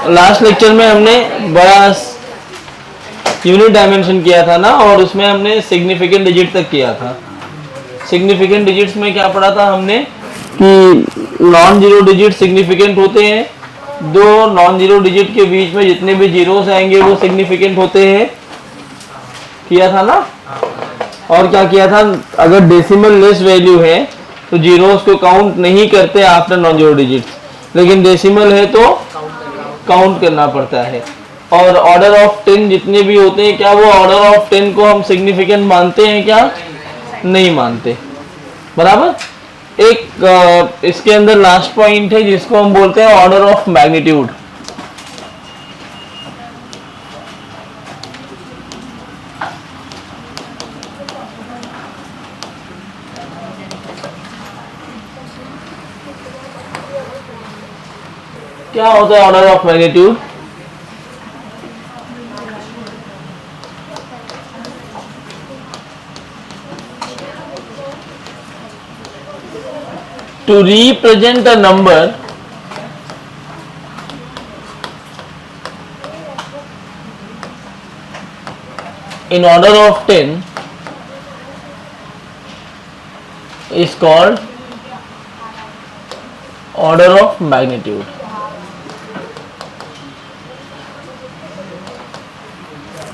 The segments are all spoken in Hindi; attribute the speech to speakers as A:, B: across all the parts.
A: लास्ट लेक्चर में हमने बड़ा यूनिट डायमेंशन किया था ना, और उसमें हमने सिग्निफिकेंट डिजिट तक किया था। सिग्निफिकेंट डिजिट्स में क्या पढ़ा था हमने कि नॉन जीरो डिजिट सिग्निफिकेंट होते हैं, दो नॉन जीरो डिजिट के बीच में जितने भी जीरोस आएंगे वो सिग्निफिकेंट होते हैं, किया था ना। और क्या किया था, अगर डेसिमल लेस वैल्यू है तो जीरोस को काउंट नहीं करते आफ्टर नॉन जीरो डिजिट्स, लेकिन डेसिमल है तो काउंट करना पड़ता है। और ऑर्डर ऑफ 10 जितने भी होते हैं, क्या वो ऑर्डर ऑफ 10 को हम सिग्निफिकेंट मानते हैं क्या? नहीं मानते। बराबर। एक इसके अंदर लास्ट पॉइंट है जिसको हम बोलते हैं ऑर्डर ऑफ मैग्नीट्यूड। क्या होता है order of magnitude? To represent a number in order of 10 is called order of magnitude.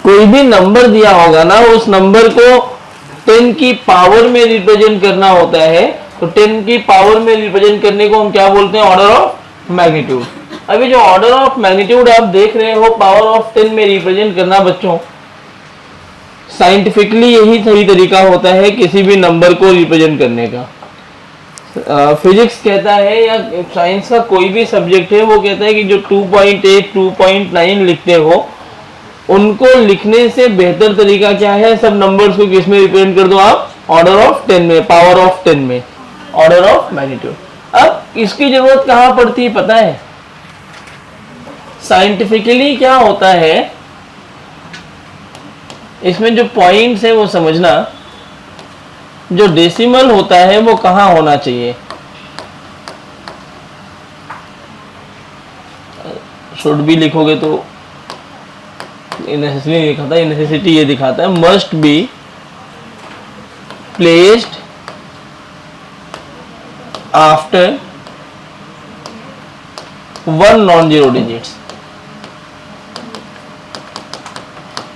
A: कोई भी नंबर दिया होगा ना, उस नंबर को 10 की पावर में रिप्रेजेंट करना होता है, तो 10 की पावर में रिप्रेजेंट करने को हम क्या बोलते हैं? Order of magnitude. अभी जो ऑर्डर ऑफ मैग्नीट्यूड आप देख रहे हो पावर ऑफ 10 में रिप्रेजेंट करना, बच्चों साइंटिफिकली यही सही तरीका होता है किसी भी नंबर को रिप्रेजेंट करने का। फिजिक्स कहता है या साइंस का कोई भी सब्जेक्ट है, वो कहता है कि जो 2.8 2.9 लिखते हो, उनको लिखने से बेहतर तरीका क्या है? सब नंबर्स को किस में रिप्रेजेंट कर दो आप? ऑर्डर ऑफ 10 में, पावर ऑफ 10 में, ऑर्डर ऑफ मैग्नीट्यूड। अब इसकी जरूरत कहां पड़ती है पता है? साइंटिफिकली क्या होता है, इसमें जो पॉइंट्स है वो समझना। जो डेसिमल होता है वो कहां होना चाहिए? शुड भी लिखोगे तो नेसेसरी लिखा था, नेसेसिटी ये दिखाता है, must be placed after 1 non zero digits.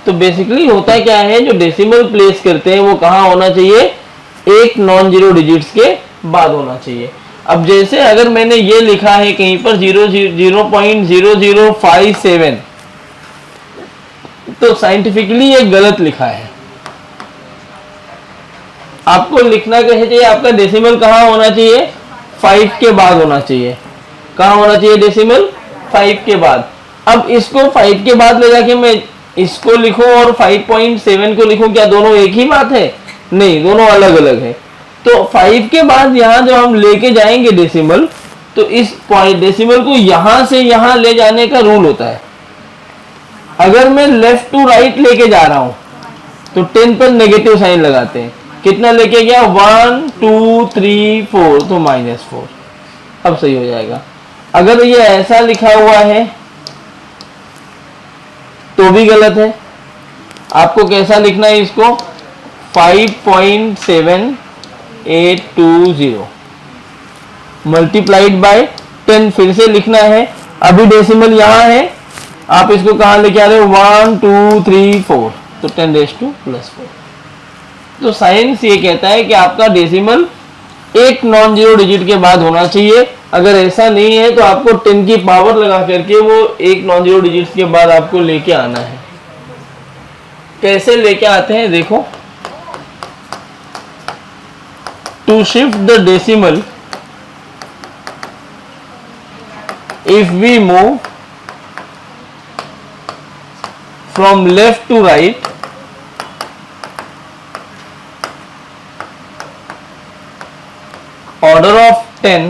A: तो बेसिकली होता क्या है, जो डेसिमल प्लेस करते हैं वो कहां होना चाहिए? एक नॉन जीरो डिजिट्स के बाद होना चाहिए। अब जैसे अगर मैंने ये लिखा है कहीं पर 0.0057, तो साइंटिफिकली ये गलत लिखा है। आपको लिखना कैसे चाहिए? आपका डेसिमल कहां होना चाहिए? 5 के बाद होना चाहिए। कहां होना चाहिए डेसिमल? 5 के बाद। अब इसको 5 के बाद ले जाके मैं इसको लिखूं और 5.7 को लिखूं, क्या दोनों एक ही बात है? नहीं, दोनों अलग अलग है। तो 5 के बाद यहां जो हम लेके जाएंगे डेसिमल, तो इस डेसिमल को यहां से यहां ले जाने का रूल होता है। अगर मैं लेफ्ट टू राइट लेके जा रहा हूं तो 10 पर नेगेटिव साइन लगाते हैं। कितना लेके गया? 1 2 3 4, तो -4। अब सही हो जाएगा। अगर ये ऐसा लिखा हुआ है तो भी गलत है। आपको कैसा लिखना है इसको? 5.7820 मल्टीप्लाइड बाय 10 फिर से लिखना है। अभी डेसिमल यहां है, आप इसको कहां लेके आ रहे हो? 1 2 3 4, तो 10⁻⁴। तो साइंस ये कहता है कि आपका डेसिमल एक नॉन जीरो डिजिट के बाद होना चाहिए। अगर ऐसा नहीं है तो आपको 10 की पावर लगा करके वो एक नॉन जीरो डिजिट्स के बाद आपको लेके आना है। कैसे लेके आते हैं देखो। To shift the decimal, if we move from left to right, order of 10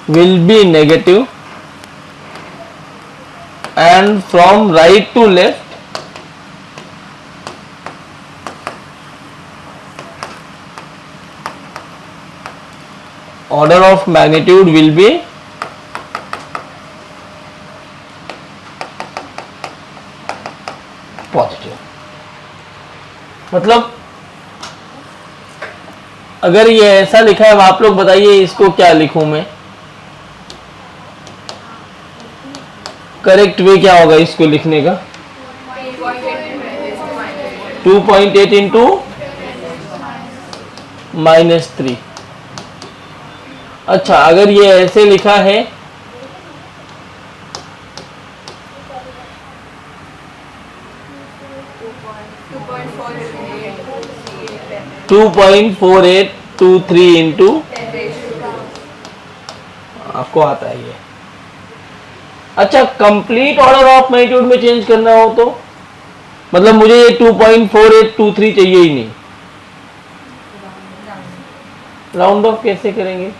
A: will be negative, and from right to left order of magnitude will be positive. मतलब अगर ये ऐसा लिखा है, अब आप लोग बताइए इसको क्या लिखूं मैं, करेक्ट वे क्या होगा इसको लिखने का? 2.8 इंटू -3। अच्छा, अगर ये ऐसे लिखा है 2.4823 इंटू, आपको आता है ये। अच्छा, कंप्लीट ऑर्डर ऑफ मैग्नीट्यूड में चेंज करना हो तो मतलब मुझे ये 2.4823 चाहिए ही नहीं, राउंड ऑफ कैसे करेंगे?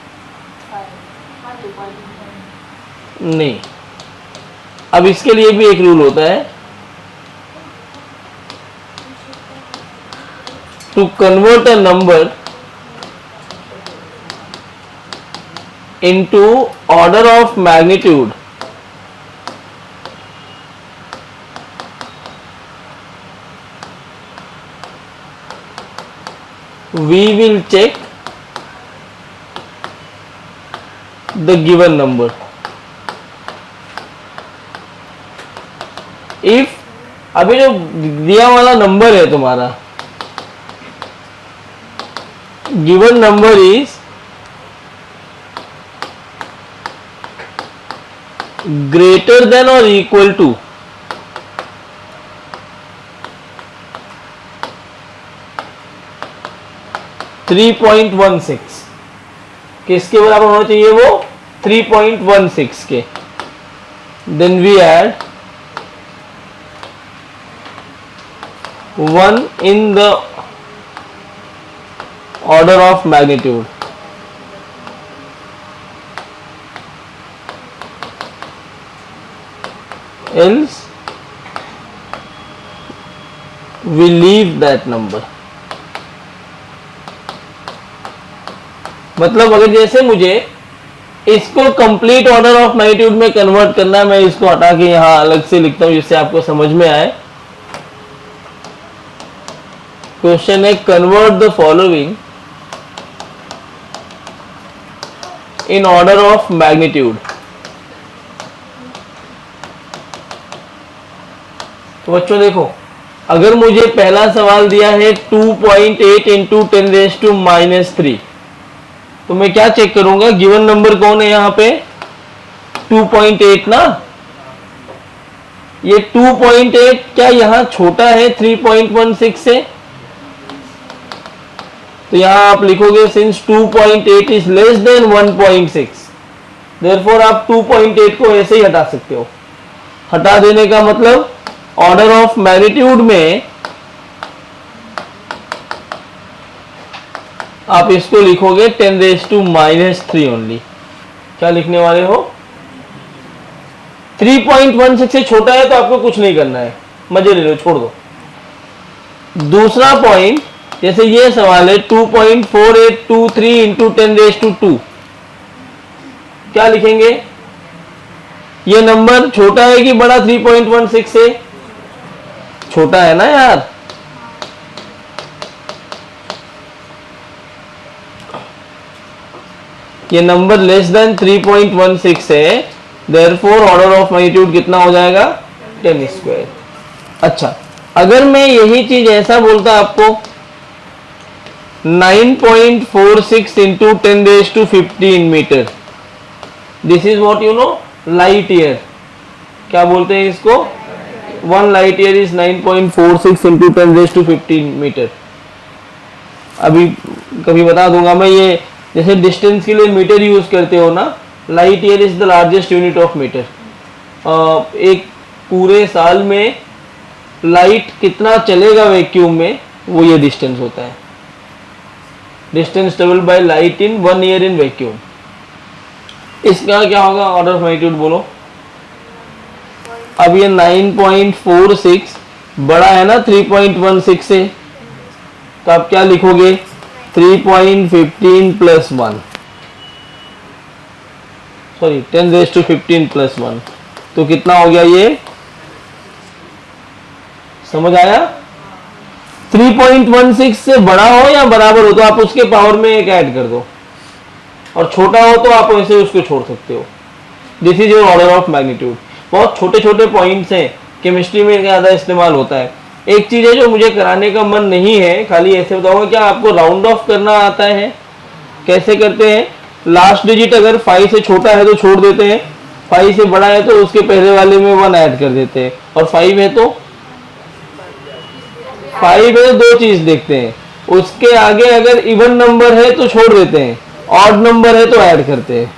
A: नहीं, अब इसके लिए भी एक रूल होता है, to convert a number into order of magnitude we will check the given number. If अभी जो दिया वाला नंबर है तुम्हारा, given number is greater than or equal to 3.16, किसके बराबर होना चाहिए वो? 3.16 के। Then we add 1 in the order of magnitude, else we leave that number. मतलब अगर जैसे मुझे इसको कंप्लीट ऑर्डर ऑफ मैग्नीट्यूड में कन्वर्ट करना है, मैं इसको हटा के यहां अलग से लिखता हूं जिससे आपको समझ में आए। क्वेश्चन है, convert the following in order of magnitude. तो बच्चों देखो, अगर मुझे पहला सवाल दिया है 2.8 इंटू 10⁻⁻3, तो मैं क्या चेक करूंगा? गिवन नंबर कौन है यहाँ पे? 2.8 ना। ये 2.8 क्या यहाँ छोटा है 3.16 से? तो यहां आप लिखोगे since 2.8 is less than 1.6, therefore आप 2.8 को ऐसे ही हटा सकते हो। हटा देने का मतलब ऑर्डर ऑफ मैग्नीट्यूड में आप इसको लिखोगे 10⁻³ ओनली। क्या लिखने वाले हो? 3.16 से छोटा है तो आपको कुछ नहीं करना है, मजे ले लो, छोड़ दो। दूसरा पॉइंट, जैसे ये सवाल है 2.4823 इंटू 10⁻², क्या लिखेंगे? ये नंबर छोटा है कि बड़ा 3.16 से? छोटा है ना यार। ये नंबर लेस देन 3.16 है, देयरफॉर ऑर्डर ऑफ मैग्नीट्यूड कितना हो जाएगा? 10²। अच्छा, अगर मैं यही चीज ऐसा बोलता आपको 9.46 into 10⁻15 metre, this is what you know, light year. क्या बोलते हैं इसको? 1 light year is 9.46 into 10⁻15 metre. अभी कभी बता दूंगा मैं, ये जैसे डिस्टेंस के लिए मीटर यूज करते हो ना, light year is the largest unit of metre. एक पूरे साल में लाइट कितना चलेगा वैक्यूम में, वो ये डिस्टेंस होता है। Distance travelled by light in 1 year in vacuum. इसका क्या होगा ऑर्डर ऑफ मैग्नीट्यूड बोलो? अब ये 9.46 बड़ा है ना 3.16 से, तो आप क्या लिखोगे? 3.15 प्लस 1, सॉरी 10⁻15 प्लस 1, तो कितना हो गया ये? समझ आया? 3.16 से बड़ा हो या बराबर हो तो आप उसके पावर में एक ऐड कर दो, और छोटा हो तो आप ऐसे उसको छोड़ सकते हो। This is your order of magnitude. बहुत छोटे छोटे पॉइंट्स हैं, केमिस्ट्री में ज़्यादा इस्तेमाल होता है। एक चीज़ है जो मुझे कराने का मन नहीं है, खाली ऐसे बताऊंगा, क्या आपको राउंड ऑफ करना आता है? कैसे करते हैं? लास्ट डिजिट अगर 5 से छोटा है तो छोड़ देते हैं, 5 से बड़ा है तो उसके पहले वाले में 1 ऐड कर देते हैं, और 5 है तो 5 है तो दो चीज देखते हैं, उसके आगे अगर इवन नंबर है तो छोड़ देते हैं, ऑड नंबर है तो ऐड करते हैं।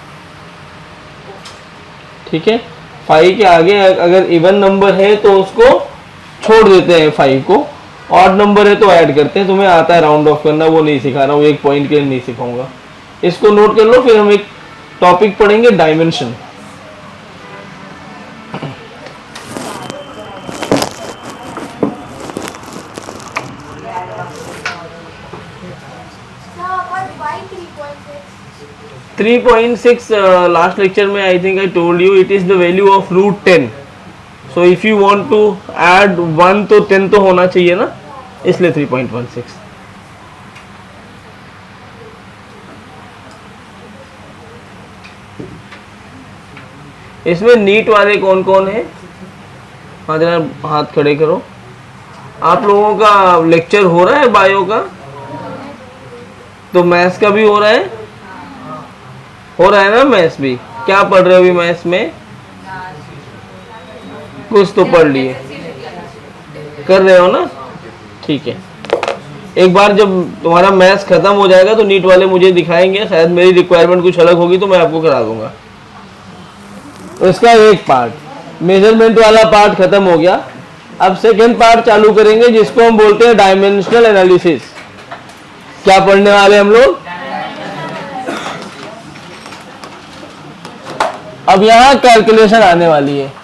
A: ठीक है, 5 के आगे अगर इवन नंबर है तो उसको छोड़ देते हैं 5 को, ऑड नंबर है तो ऐड करते हैं। तुम्हें आता है राउंड ऑफ करना, वो नहीं सिखा रहा हूँ, एक पॉइंट के लिए नहीं सिखाऊंगा, इसको नोट कर लो। फिर हम एक टॉपिक पढ़ेंगे, डायमेंशन। थ्री 3.6 लास्ट लेक्चर में I think I told you it is the value of √10। So if you want to add 1 तो 10 तो होना चाहिए ना, इसलिए 3.16। इसमें नीट वाले कौन कौन है? हाँ जरा हाथ खड़े करो। आप लोगों का लेक्चर हो रहा है बायो का, तो मैथ्स का भी हो रहा है? हो रहा है ना मैथ्स भी? क्या पढ़ रहे हो अभी मैथ्स में? कुछ तो पढ़ लिए, कर रहे हो ना? ठीक है, एक बार जब तुम्हारा मैथ्स खत्म हो जाएगा तो नीट वाले मुझे दिखाएंगे, शायद मेरी रिक्वायरमेंट कुछ अलग होगी तो मैं आपको करा दूंगा। उसका एक पार्ट मेजरमेंट वाला पार्ट खत्म हो गया, अब सेकेंड पार्ट चालू करेंगे जिसको हम बोलते हैं डायमेंशनल एनालिसिस। क्या पढ़ने वाले हम लोग? अब यहां कैलकुलेशन आने वाली है।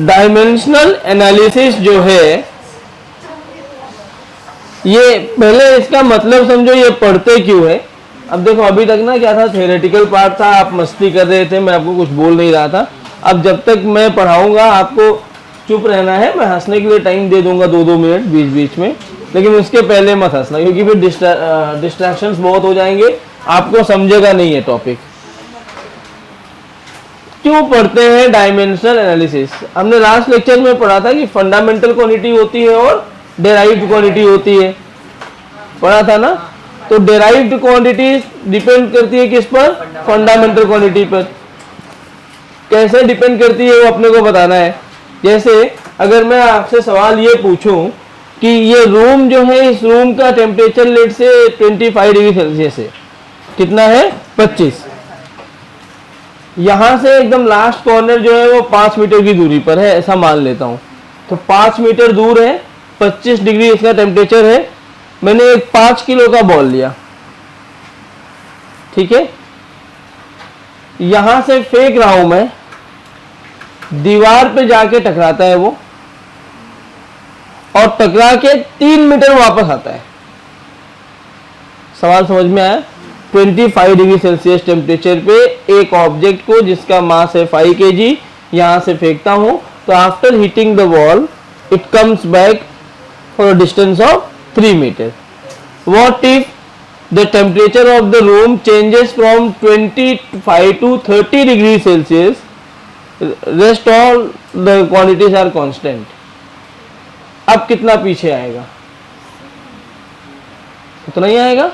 A: डायमेंशनल एनालिसिस जो है, ये पहले इसका मतलब समझो, ये पढ़ते क्यों है। अब देखो अभी तक ना क्या था, थ्योरेटिकल पार्ट था, आप मस्ती कर रहे थे, मैं आपको कुछ बोल नहीं रहा था। अब जब तक मैं पढ़ाऊंगा आपको चुप रहना है, मैं हंसने के लिए टाइम दे दूंगा 2-2 मिनट बीच बीच में, लेकिन उसके पहले मत हंसना, क्योंकि फिर डिस्ट्रैक्शंस बहुत हो जाएंगे, आपको समझेगा नहीं है टॉपिक। क्यों पढ़ते हैं डायमेंशनल एनालिसिस? हमने लास्ट लेक्चर में पढ़ा था कि फंडामेंटल क्वांटिटी होती है और डेराइव्ड क्वांटिटी होती है, पढ़ा था ना? तो डेराइव्ड क्वांटिटी डिपेंड करती है किस पर? फंडामेंटल क्वांटिटी पर। कैसे डिपेंड करती है वो अपने को बताना है। जैसे अगर मैं आपसे सवाल ये पूछूं कि ये रूम जो है, इस रूम का टेम्परेचर लेट से 25 डिग्री सेल्सियस है, कितना है? 25। यहां से एकदम लास्ट कॉर्नर जो है वो 5 मीटर की दूरी पर है, ऐसा मान लेता हूं। तो 5 मीटर दूर है, 25 डिग्री इसका टेम्परेचर है। मैंने एक 5 किलो का बॉल लिया, ठीक है, यहां से फेंक रहा हूं मैं, दीवार पे जाके टकराता है वो, और टकरा के 3 मीटर वापस आता है। सवाल समझ में आया? 25 डिग्री सेल्सियस टेम्परेचर पे एक ऑब्जेक्ट को जिसका मास है 5 kg यहां से फेंकता हूं, तो after hitting the wall it comes back for a distance of 3 metre. What if the temperature of the room changes from 25 to 30 degree Celsius, rest all the quantities are constant. अब कितना पीछे आएगा? उतना ही आएगा।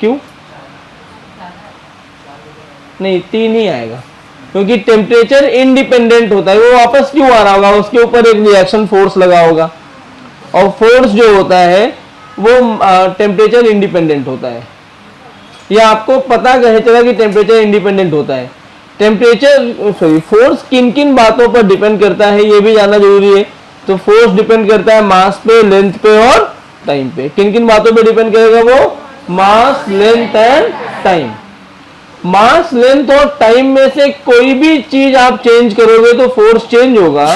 A: क्यों नहीं? 3 ही आएगा, क्योंकि टेम्परेचर इंडिपेंडेंट होता है। वो वापस क्यों आ रहा होगा? उसके ऊपर एक रिएक्शन फोर्स लगा होगा, और फोर्स जो होता है वो टेम्परेचर इंडिपेंडेंट होता है। ये आपको पता कैसे चला कि टेम्परेचर इंडिपेंडेंट होता है? फोर्स किन किन बातों पर डिपेंड करता है ये भी जानना जरूरी है। तो फोर्स डिपेंड करता है मास पे, लेंथ पे और टाइम पे। किन किन बातों पे डिपेंड करेगा वो? Mass, length and time. Mass, length और टाइम में से कोई भी चीज आप चेंज करोगे तो फोर्स चेंज होगा।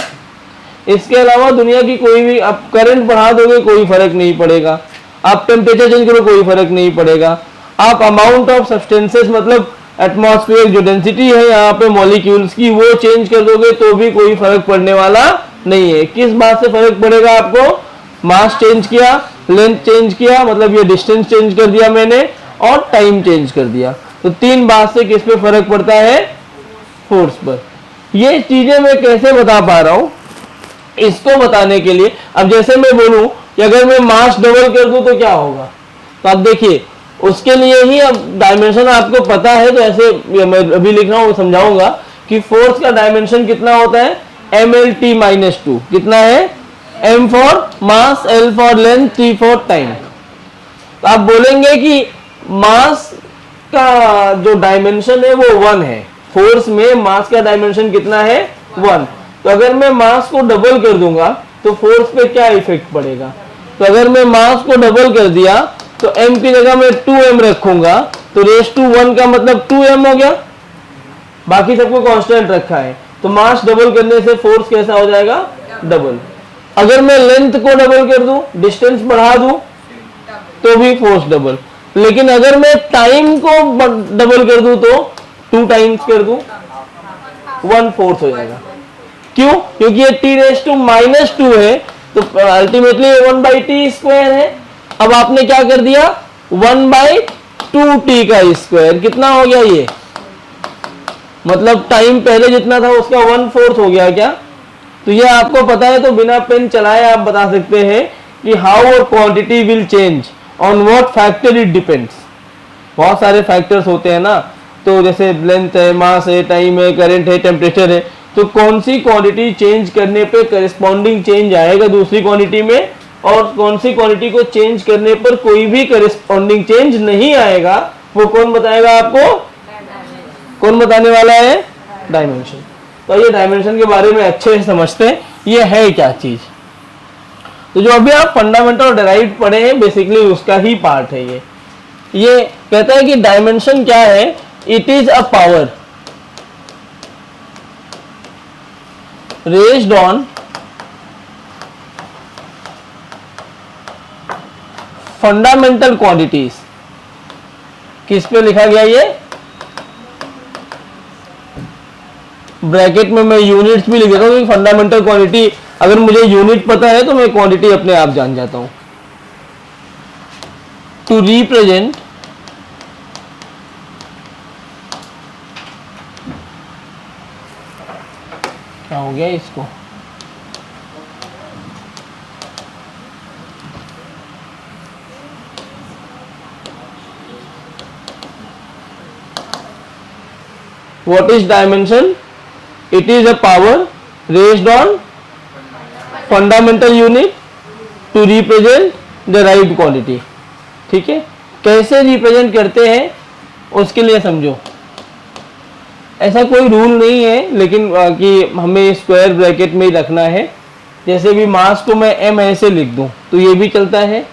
A: इसके अलावा दुनिया की कोई भी आप करंट बढ़ा दोगे कोई फर्क नहीं पड़ेगा, आप टेम्परेचर चेंज करो कोई फर्क नहीं पड़ेगा, आप अमाउंट ऑफ सब्सटेंसेस मतलब एटमॉस्फेयर जो डेंसिटी है यहाँ पे मॉलिक्यूल्स की वो चेंज कर दोगे तो भी कोई फर्क पड़ने वाला नहीं है। किस बात से फर्क पड़ेगा आपको? मास चेंज किया, लेंथ चेंज किया मतलब ये डिस्टेंस चेंज कर दिया मैंने, और टाइम चेंज कर दिया। तो तीन बात से किस पे फर्क पड़ता है? फोर्स पर। ये चीजें मैं कैसे बता पा रहा हूं? इसको बताने के लिए अब जैसे मैं बोलूं कि अगर मैं मास डबल कर दूं तो क्या होगा, तो आप देखिए उसके लिए ही अब डायमेंशन आपको पता है, तो ऐसे मैं अभी लिख रहा हूं समझाऊंगा कि फोर्स का डायमेंशन कितना होता है, mlt-2 कितना है, m for mass, l for length, t for time. तो आप बोलेंगे कि मास का जो डायमेंशन है वो 1 है, फोर्स में मास का डायमेंशन कितना है 1। तो अगर मैं मास को डबल कर दूंगा तो फोर्स पे क्या इफेक्ट पड़ेगा? तो अगर मैं मास को डबल कर दिया तो m की जगह मैं 2m रखूंगा तो रेस टू 1 का मतलब 2m हो गया, बाकी सबको कांस्टेंट रखा है। तो मास डबल करने से फोर्स कैसा हो जाएगा? डबल। अगर मैं लेंथ को डबल कर दूं, डिस्टेंस बढ़ा दूं तो भी फोर्स डबल। लेकिन अगर मैं टाइम को डबल कर दूं तो 2 टाइम्स कर दूं 1/4 हो जाएगा। क्यों? क्योंकि ये t⁻⁻2 है तो अल्टीमेटली 1/t² है। अब आपने क्या कर दिया 1/2t का स्क्वायर, कितना हो गया ये, मतलब टाइम पहले जितना था उसका 1/4 हो गया क्या? तो ये आपको पता है तो बिना पेन चलाए आप बता सकते हैं कि हाउ और quantity will change on what factor it depends. बहुत सारे फैक्टर्स होते हैं ना, तो जैसे लेंथ है, मास है, टाइम है, करंट है, टेम्परेचर है, तो कौन सी क्वांटिटी चेंज करने पे करिस्पॉन्डिंग चेंज आएगा दूसरी क्वांटिटी में, और कौन सी क्वांटिटी को चेंज करने पर कोई भी करिस्पॉन्डिंग चेंज नहीं आएगा, वो कौन बताएगा आपको? कौन बताने वाला है? डायमेंशन। तो ये डायमेंशन के बारे में अच्छे से समझते हैं ये है क्या चीज। तो जो अभी आप फंडामेंटल और डेराइव्ड पढ़े हैं बेसिकली उसका ही पार्ट है ये कहता है कि डायमेंशन क्या है, it is a power raised on fundamental quantities. किस पे लिखा गया ये? ब्रैकेट में मैं यूनिट्स भी लिख देता हूं क्योंकि फंडामेंटल क्वांटिटी अगर मुझे यूनिट पता है तो मैं क्वांटिटी अपने आप जान जाता हूं। टू रिप्रेजेंट क्या हो गया इसको, what is dimension? It is a power raised on fundamental unit to represent the right quantity। ठीक है, कैसे रिप्रेजेंट करते हैं उसके लिए समझो। ऐसा कोई रूल नहीं है लेकिन कि हमें स्क्वायर ब्रैकेट में ही रखना है। जैसे भी मास को मैं m ऐसे लिख दूं तो ये भी चलता है।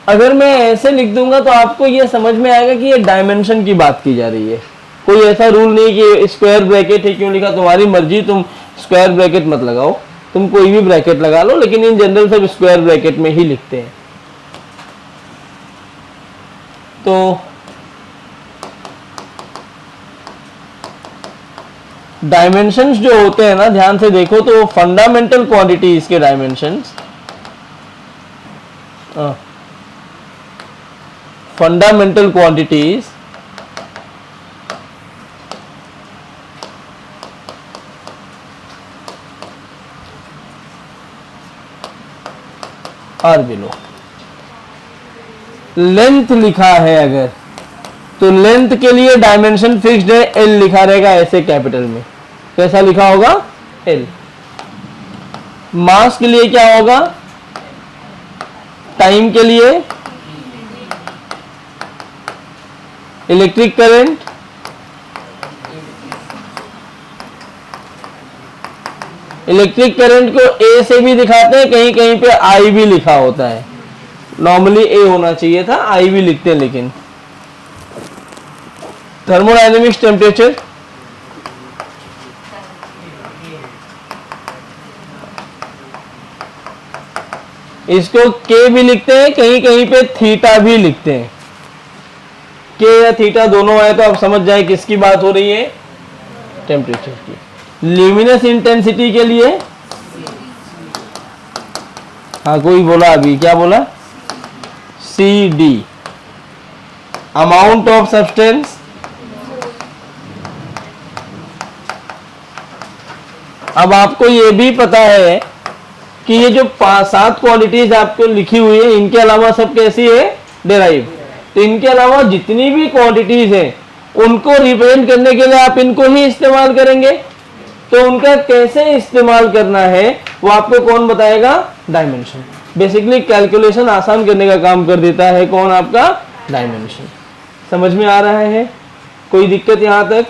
A: अगर मैं ऐसे लिख दूंगा तो आपको ये समझ में आएगा कि ये डायमेंशन की बात की जा रही है। कोई ऐसा रूल नहीं कि स्क्वायर ब्रैकेट है क्यों लिखा, तुम्हारी मर्जी, तुम स्क्वायर ब्रैकेट मत लगाओ, तुम कोई भी ब्रैकेट लगा लो, लेकिन इन जनरल सब स्क्वायर ब्रैकेट में ही लिखते हैं। तो डायमेंशंस जो होते हैं ना, ध्यान से देखो तो फंडामेंटल क्वांटिटीज के dimensions, fundamental quantities are below. Length लिखा है अगर तो लेंथ के लिए डायमेंशन फिक्स्ड है, एल लिखा रहेगा ऐसे कैपिटल में। कैसा लिखा होगा? एल। मास के लिए क्या होगा? टाइम के लिए इलेक्ट्रिक करंट, इलेक्ट्रिक करंट को ए से भी दिखाते हैं, कहीं कहीं पे आई भी लिखा होता है। नॉर्मली ए होना चाहिए था, आई भी लिखते हैं लेकिन। थर्मोडायनेमिक्स टेम्परेचर, इसको के भी लिखते हैं, कहीं कहीं पे थीटा भी लिखते हैं। के या थीटा दोनों आए तो आप समझ जाए किसकी बात हो रही है, टेम्परेचर की। ल्यूमिनस इंटेंसिटी के लिए, हाँ कोई बोला अभी, क्या बोला, C D. Amount of substance, अब आपको ये भी पता है कि ये जो 7 क्वांटिटीज आपको लिखी हुई है, इनके अलावा सब कैसी है, डेराइव। तो इनके अलावा जितनी भी क्वांटिटीज हैं उनको रिप्रेजेंट करने के लिए आप इनको ही इस्तेमाल करेंगे। तो उनका कैसे इस्तेमाल करना है वो आपको कौन बताएगा, डायमेंशन। बेसिकली कैलकुलेशन आसान करने का काम कर देता है कौन, आपका डायमेंशन। समझ में आ रहा है, कोई दिक्कत यहां तक,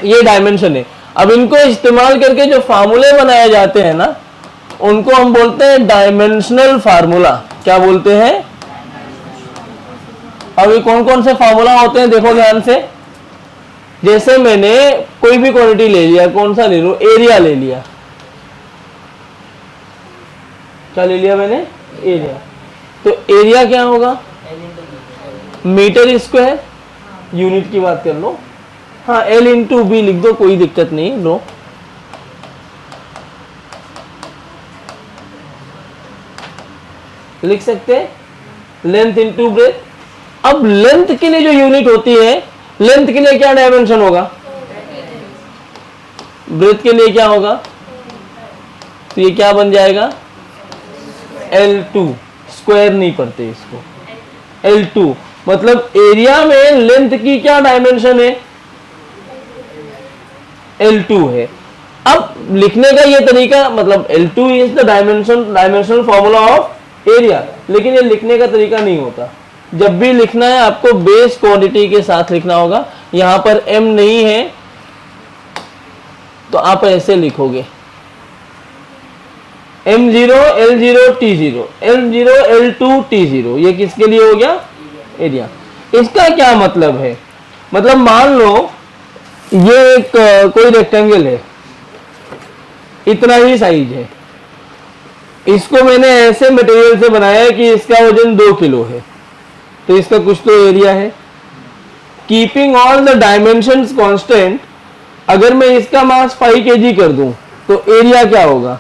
A: ये डायमेंशन है। अब इनको इस्तेमाल करके जो फार्मूले बनाए जाते हैं ना, उनको हम बोलते हैं डायमेंशनल फार्मूला। क्या बोलते हैं, अब ये कौन कौन से फार्मूला होते हैं देखो ध्यान से। जैसे मैंने कोई भी क्वांटिटी ले लिया, कौन सा ले लूं, एरिया ले लिया। क्या ले लिया मैंने, एरिया। तो एरिया क्या होगा, मीटर स्क्वायर, यूनिट की बात कर लो, हाँ L इंटू बी लिख दो, कोई दिक्कत नहीं, लो। लिख सकते हैं लेंथ इंटू ब्रेथ। अब लेंथ के लिए जो यूनिट होती है, लेंथ के लिए क्या डायमेंशन होगा, ब्रेथ के लिए क्या होगा, तो ये क्या बन जाएगा, L2। स्क्वायर नहीं पढ़ते इसको, L2 मतलब एरिया में लेंथ की क्या डायमेंशन है, L2 है। अब लिखने का ये तरीका, मतलब L2 is the dimensional formula of area, लेकिन ये लिखने का तरीका नहीं होता। जब भी लिखना है आपको बेस क्वांटिटी के साथ लिखना होगा। यहां पर m नहीं है तो आप ऐसे लिखोगे, m0 L0 T0, L0 L2 T0। ये किसके लिए हो गया, एरिया। इसका क्या मतलब है, मतलब मान लो ये एक कोई रेक्टेंगल है, इतना ही साइज है, इसको मैंने ऐसे मटेरियल से बनाया है कि इसका वजन 2 किलो है, तो इसका कुछ तो एरिया है। Keeping all the dimensions constant, अगर मैं इसका मास 5 kg कर दूं तो एरिया क्या होगा।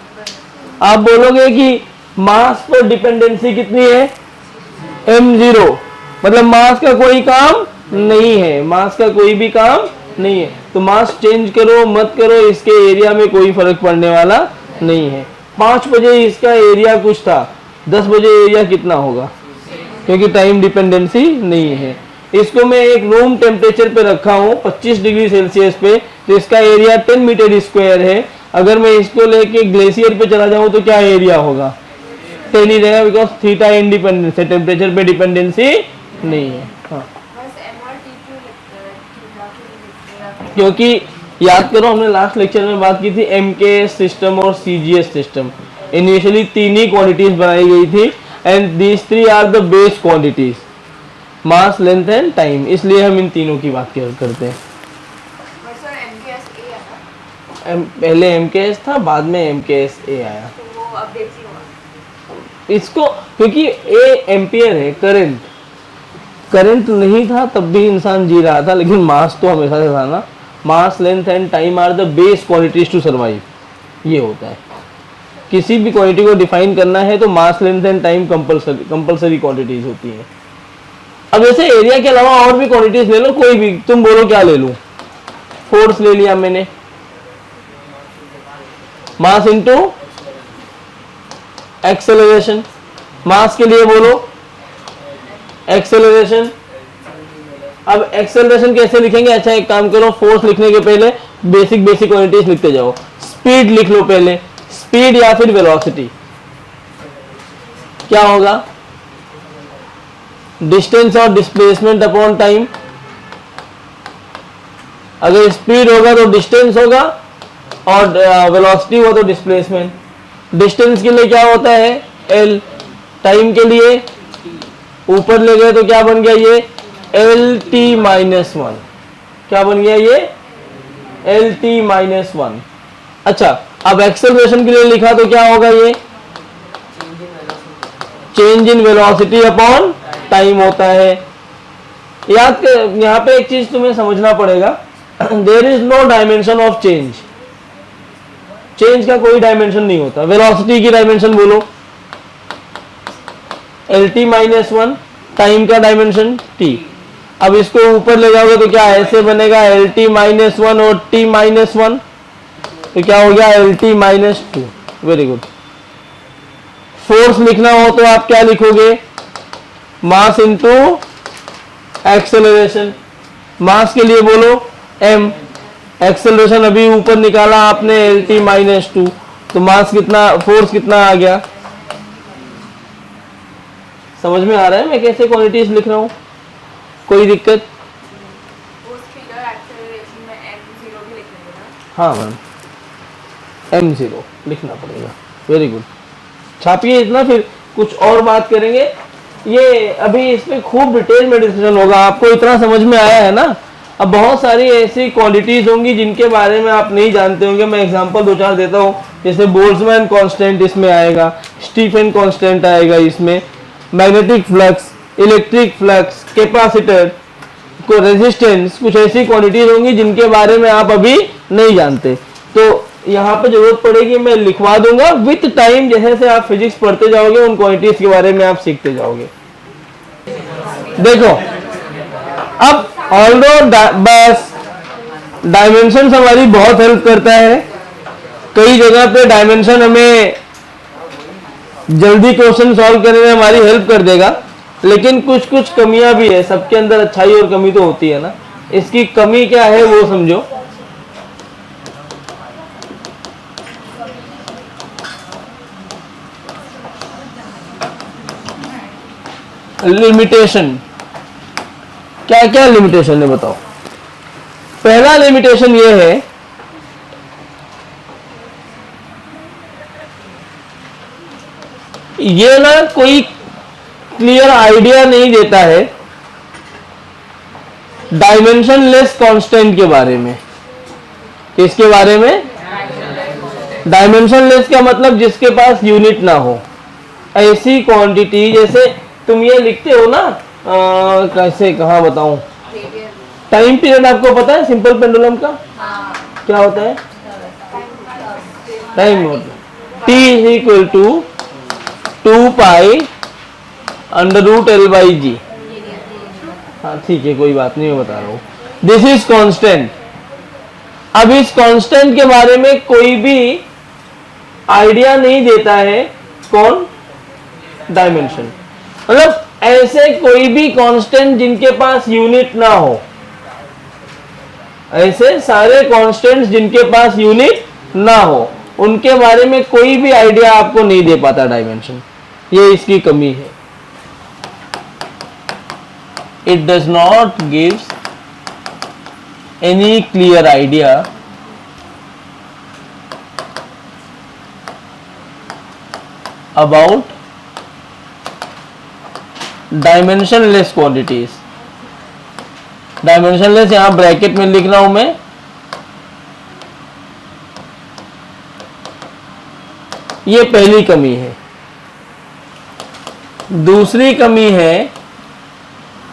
A: आप बोलोगे कि मास पर डिपेंडेंसी कितनी है, m0, मतलब मास का कोई काम नहीं है, मास का कोई भी काम नहीं है। तो मास चेंज करो मत करो, इसके एरिया में कोई फर्क पड़ने वाला नहीं है। 5 बजे इसका एरिया कुछ था, 10 बजे एरिया कितना होगा, क्योंकि टाइम डिपेंडेंसी नहीं है। इसको मैं एक रूम टेम्परेचर पे रखा हूँ 25 डिग्री सेल्सियस पे, तो इसका एरिया 10 मीटर स्क्वायर है। अगर मैं इसको लेके ग्लेशियर पे चला जाऊं तो क्या एरिया होगा, 10 ही रहेगा, बिकॉज थीटा इंडिपेंडेंस है, टेम्परेचर पे डिपेंडेंसी नहीं है। हाँ, क्योंकि याद करो हमने लास्ट लेक्चर में बात की थी MKS सिस्टम और CGS सिस्टम। इनिशियली 3 ही क्वांटिटीज बनाई गई थी, and these 3 are the base quantities, mass, length and time. इसलिए हम इन तीनों की बात करते हैं। पहले MKS था, बाद में MKS-A आया। इसको क्योंकि A एम्पियर है, करंट नहीं था तब भी इंसान जी रहा था, लेकिन मास तो हमेशा से था ना। Mass, length and time are the base quantities to survive, ये होता है। किसी भी क्वांटिटी को डिफाइन करना है तो mass, length and time compulsory quantities होती हैं। अब जैसे एरिया के अलावा और भी क्वांटिटीज ले लो, कोई भी, तुम बोलो क्या ले लूं, फोर्स ले लिया मैंने, मास इंटू एक्सेलरेशन। मास के लिए बोलो एक्सेलरेशन। अब एक्सेलरेशन कैसे लिखेंगे, अच्छा एक काम करो, फोर्स लिखने के पहले बेसिक क्वांटिटीज लिखते जाओ। स्पीड लिख लो पहले, स्पीड या फिर वेलोसिटी क्या होगा, डिस्टेंस और डिस्प्लेसमेंट अपॉन टाइम। अगर स्पीड होगा तो डिस्टेंस होगा, और वेलोसिटी हुआ तो डिस्प्लेसमेंट। डिस्टेंस के लिए क्या होता है L, टाइम के लिए ऊपर ले गए तो क्या बन गया ये LT-1, क्या बन गया ये LT-1। अच्छा अब एक्सेलरेशन के लिए लिखा तो क्या होगा ये change in velocity upon time होता है। याद कर, यहाँ पे एक चीज तुम्हें समझना पड़ेगा, there is no dimension of change. Change का कोई डायमेंशन नहीं होता। वेलोसिटी की डायमेंशन बोलो LT माइनस वन, टाइम का डायमेंशन T। अब इसको ऊपर ले जाओगे तो क्या ऐसे बनेगा, LT माइनस वन और T माइनस वन, तो क्या हो गया LT minus two. Very good. Force लिखना हो तो आप क्या लिखोगे, मास इंटू एक्सेलरेशन। मास के लिए बोलो m, एक्सेलरेशन अभी ऊपर निकाला आपने LT माइनस टू, तो मास कितना, फोर्स कितना आ गया। समझ में आ रहा है मैं कैसे क्वांटिटीज लिख रहा हूं, कोई दिक्कत? हाँ मैम, m0 लिखना पड़ेगा। वेरी गुड, छापिए इतना, फिर कुछ और बात करेंगे। ये अभी इसमें खूब डिटेल में डिस्कशन होगा। आपको इतना समझ में आया है ना। अब बहुत सारी ऐसी क्वांटिटीज होंगी जिनके बारे में आप नहीं जानते होंगे। मैं एग्जांपल दो चार देता हूँ, जैसे बोल्ट्जमैन कांस्टेंट इसमें आएगा, स्टीफन कांस्टेंट आएगा इसमें, magnetic flux, electric flux, capacitor को रेजिस्टेंस, कुछ ऐसी क्वांटिटीज होंगी जिनके बारे में आप अभी नहीं जानते। तो यहाँ पे जरूरत पड़ेगी मैं लिखवा दूंगा विथ टाइम, जैसे जैसे आप फिजिक्स पढ़ते जाओगे उन क्वांटिटीज के बारे में आप सीखते जाओगे। देखो अब ऑल्दो बस डायमेंशन हमारी बहुत हेल्प करता है। कई जगह पे डायमेंशन हमें जल्दी क्वेश्चन सॉल्व करने में हमारी हेल्प कर देगा, लेकिन कुछ कुछ कमियां भी है। सबके अंदर अच्छाई और कमी तो होती है ना। इसकी कमी क्या है वो समझो। लिमिटेशन, क्या क्या लिमिटेशन है बताओ। पहला लिमिटेशन ये है, ये ना कोई क्लियर आइडिया नहीं देता है डायमेंशनलेस कांस्टेंट के बारे में। किसके बारे में? डायमेंशनलेस का मतलब जिसके पास यूनिट ना हो। ऐसी क्वांटिटी जैसे तुम ये लिखते हो ना, कैसे कहाँ बताऊं। टाइम पीरियड आपको पता है सिंपल पेंडुलम का? क्या होता है? Time T is equal to 2 pi under root L/G। हाँ ठीक है, कोई बात नहीं, मैं बता रहा हूँ। This is constant. अब इस कांस्टेंट के बारे में कोई भी आइडिया नहीं देता है कौन? डायमेंशन। मतलब ऐसे कोई भी कांस्टेंट जिनके पास यूनिट ना हो, ऐसे सारे कांस्टेंट्स जिनके पास यूनिट ना हो, उनके बारे में कोई भी आइडिया आपको नहीं दे पाता डायमेंशन। ये इसकी कमी है। It does not gives any clear idea about dimensionless quantities. Dimensionless यहां ब्रैकेट में लिख रहा हूं मैं। ये पहली कमी है। दूसरी कमी है,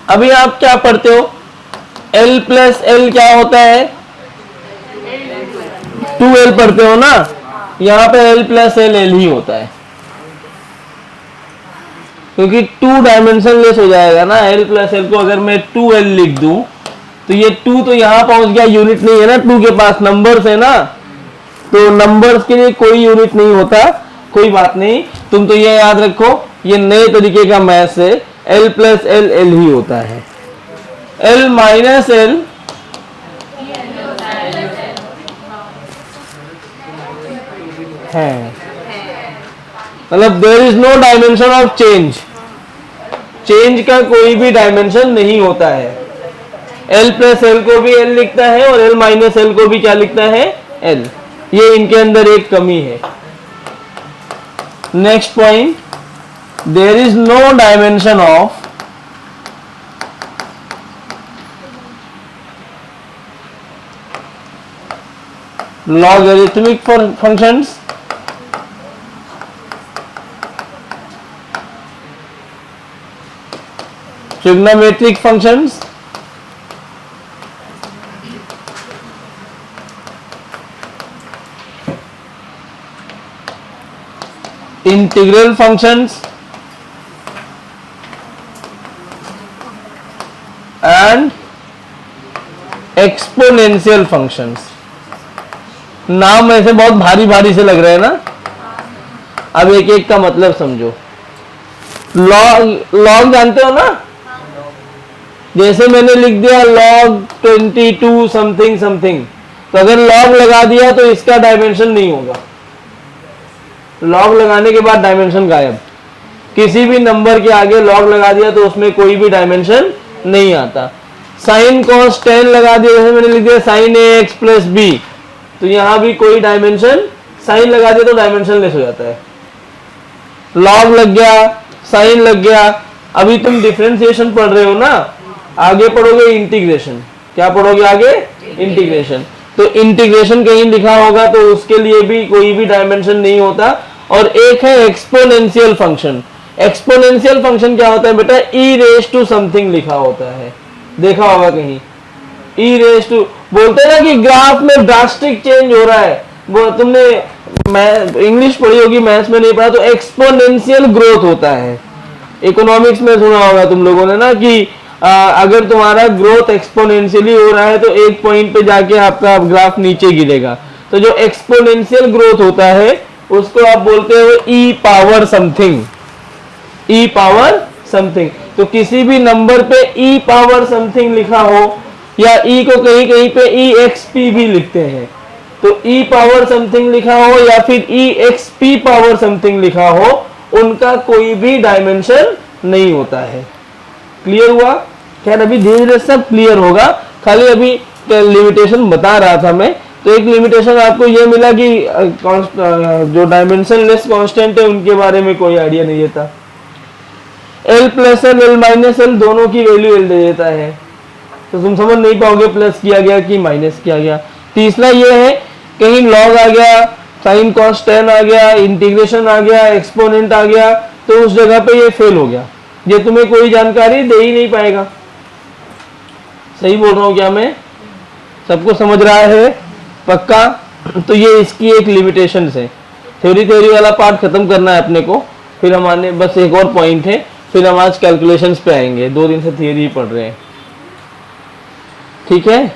A: अभी आप क्या पढ़ते हो? L प्लस L क्या होता है? 2L पढ़ते हो ना। यहां पे L प्लस L L ही होता है, क्योंकि 2 डायमेंशनलेस हो जाएगा ना। L प्लस L को अगर मैं 2L लिख दूं तो ये 2 तो यहां पहुंच गया, यूनिट नहीं है ना 2 के पास, नंबर्स है ना, तो नंबर्स के लिए कोई यूनिट नहीं होता। कोई बात नहीं, तुम तो ये याद रखो, ये नए तरीके का मैथ्स है। L प्लस L L ही होता है। L माइनस L है, मतलब there is no dimension of change. Change का कोई भी डायमेंशन नहीं होता है। L प्लस L को भी L लिखता है और L माइनस L को भी क्या लिखता है? L। ये इनके अंदर एक कमी है। Next point, there is no dimension of logarithmic functions. Trigonometric functions, integral functions and exponential functions. नाम ऐसे बहुत भारी भारी से लग रहे हैं ना, अब एक एक का मतलब समझो। लॉग जानते हो ना, जैसे मैंने लिख दिया log 22 समथिंग समथिंग, तो अगर लॉग लगा दिया तो इसका डायमेंशन नहीं होगा, लॉग लगाने के बाद डायमेंशन गायब। किसी भी नंबर के आगे लॉग लगा दिया तो उसमें कोई भी डायमेंशन नहीं आता। साइन कॉस टेन लगा दिया, जैसे मैंने लिख दिया साइन ए एक्स प्लस बी, तो यहां भी कोई डायमेंशन, साइन लगा दिया तो डायमेंशन लेस हो जाता है। लॉग लग गया, साइन लग गया। अभी तुम डिफरेंशिएशन पढ़ रहे हो ना, आगे पढ़ोगे इंटीग्रेशन। क्या पढ़ोगे आगे? इंटीग्रेशन। तो इंटीग्रेशन कहीं लिखा होगा तो उसके लिए भी कोई भी डायमेंशन नहीं होता। और एक है एक्सपोनेंशियल फंक्शन। एक्सपोनेंशियल फंक्शन क्या होता है बेटा? ई रेज टू समथिंग लिखा होता है, देखा होगा कहीं। ई रेज टू बोलते हैं ना कि ग्राफ में ड्रास्टिक चेंज हो रहा है, वो तुमने इंग्लिश पढ़ी होगी, मैथ्स में नहीं पढ़ा। तो एक्सपोनेंशियल ग्रोथ होता है, इकोनॉमिक्स में सुना होगा तुम लोगों ने ना कि अगर तुम्हारा ग्रोथ एक्सपोनेंशियली हो रहा है तो एक पॉइंट पे जाके आपका ग्राफ नीचे गिरेगा। तो जो एक्सपोनेंशियल ग्रोथ होता है उसको आप बोलते हो ई पावर समथिंग, ई पावर समथिंग। तो किसी भी नंबर पे ई पावर समथिंग लिखा हो, या ई को कहीं कहीं पे ई एक्स पी भी लिखते हैं, तो ई पावर समथिंग लिखा हो या फिर ई एक्स पी पावर समथिंग लिखा हो, उनका कोई भी डायमेंशन नहीं होता है। क्लियर हुआ? खैर अभी धीरे धीरे सब क्लियर होगा, खाली अभी लिमिटेशन बता रहा था मैं। तो एक लिमिटेशन आपको ये मिला कि जो डायमेंशन लेस कांस्टेंट है उनके बारे में कोई आइडिया नहीं देता। L plus L, L minus L, दोनों की वैल्यू एल दे देता है, तो तुम समझ नहीं पाओगे प्लस किया गया कि माइनस किया गया। तीसरा ये है, कहीं लॉग आ गया, साइन कॉस टेन आ गया, इंटीग्रेशन आ गया, एक्सपोनेंट आ गया, तो उस जगह पे ये फेल हो गया, ये तुम्हें कोई जानकारी दे ही नहीं पाएगा। सही बोल रहा हूँ क्या मैं? सबको समझ रहा है पक्का? तो ये इसकी एक लिमिटेशन है। थ्योरी वाला पार्ट खत्म करना है अपने को, फिर हमारे बस एक और पॉइंट है, फिर हम आज कैलकुलेशंस पे आएंगे। 2 दिन से थ्योरी ही पढ़ रहे हैं, ठीक है?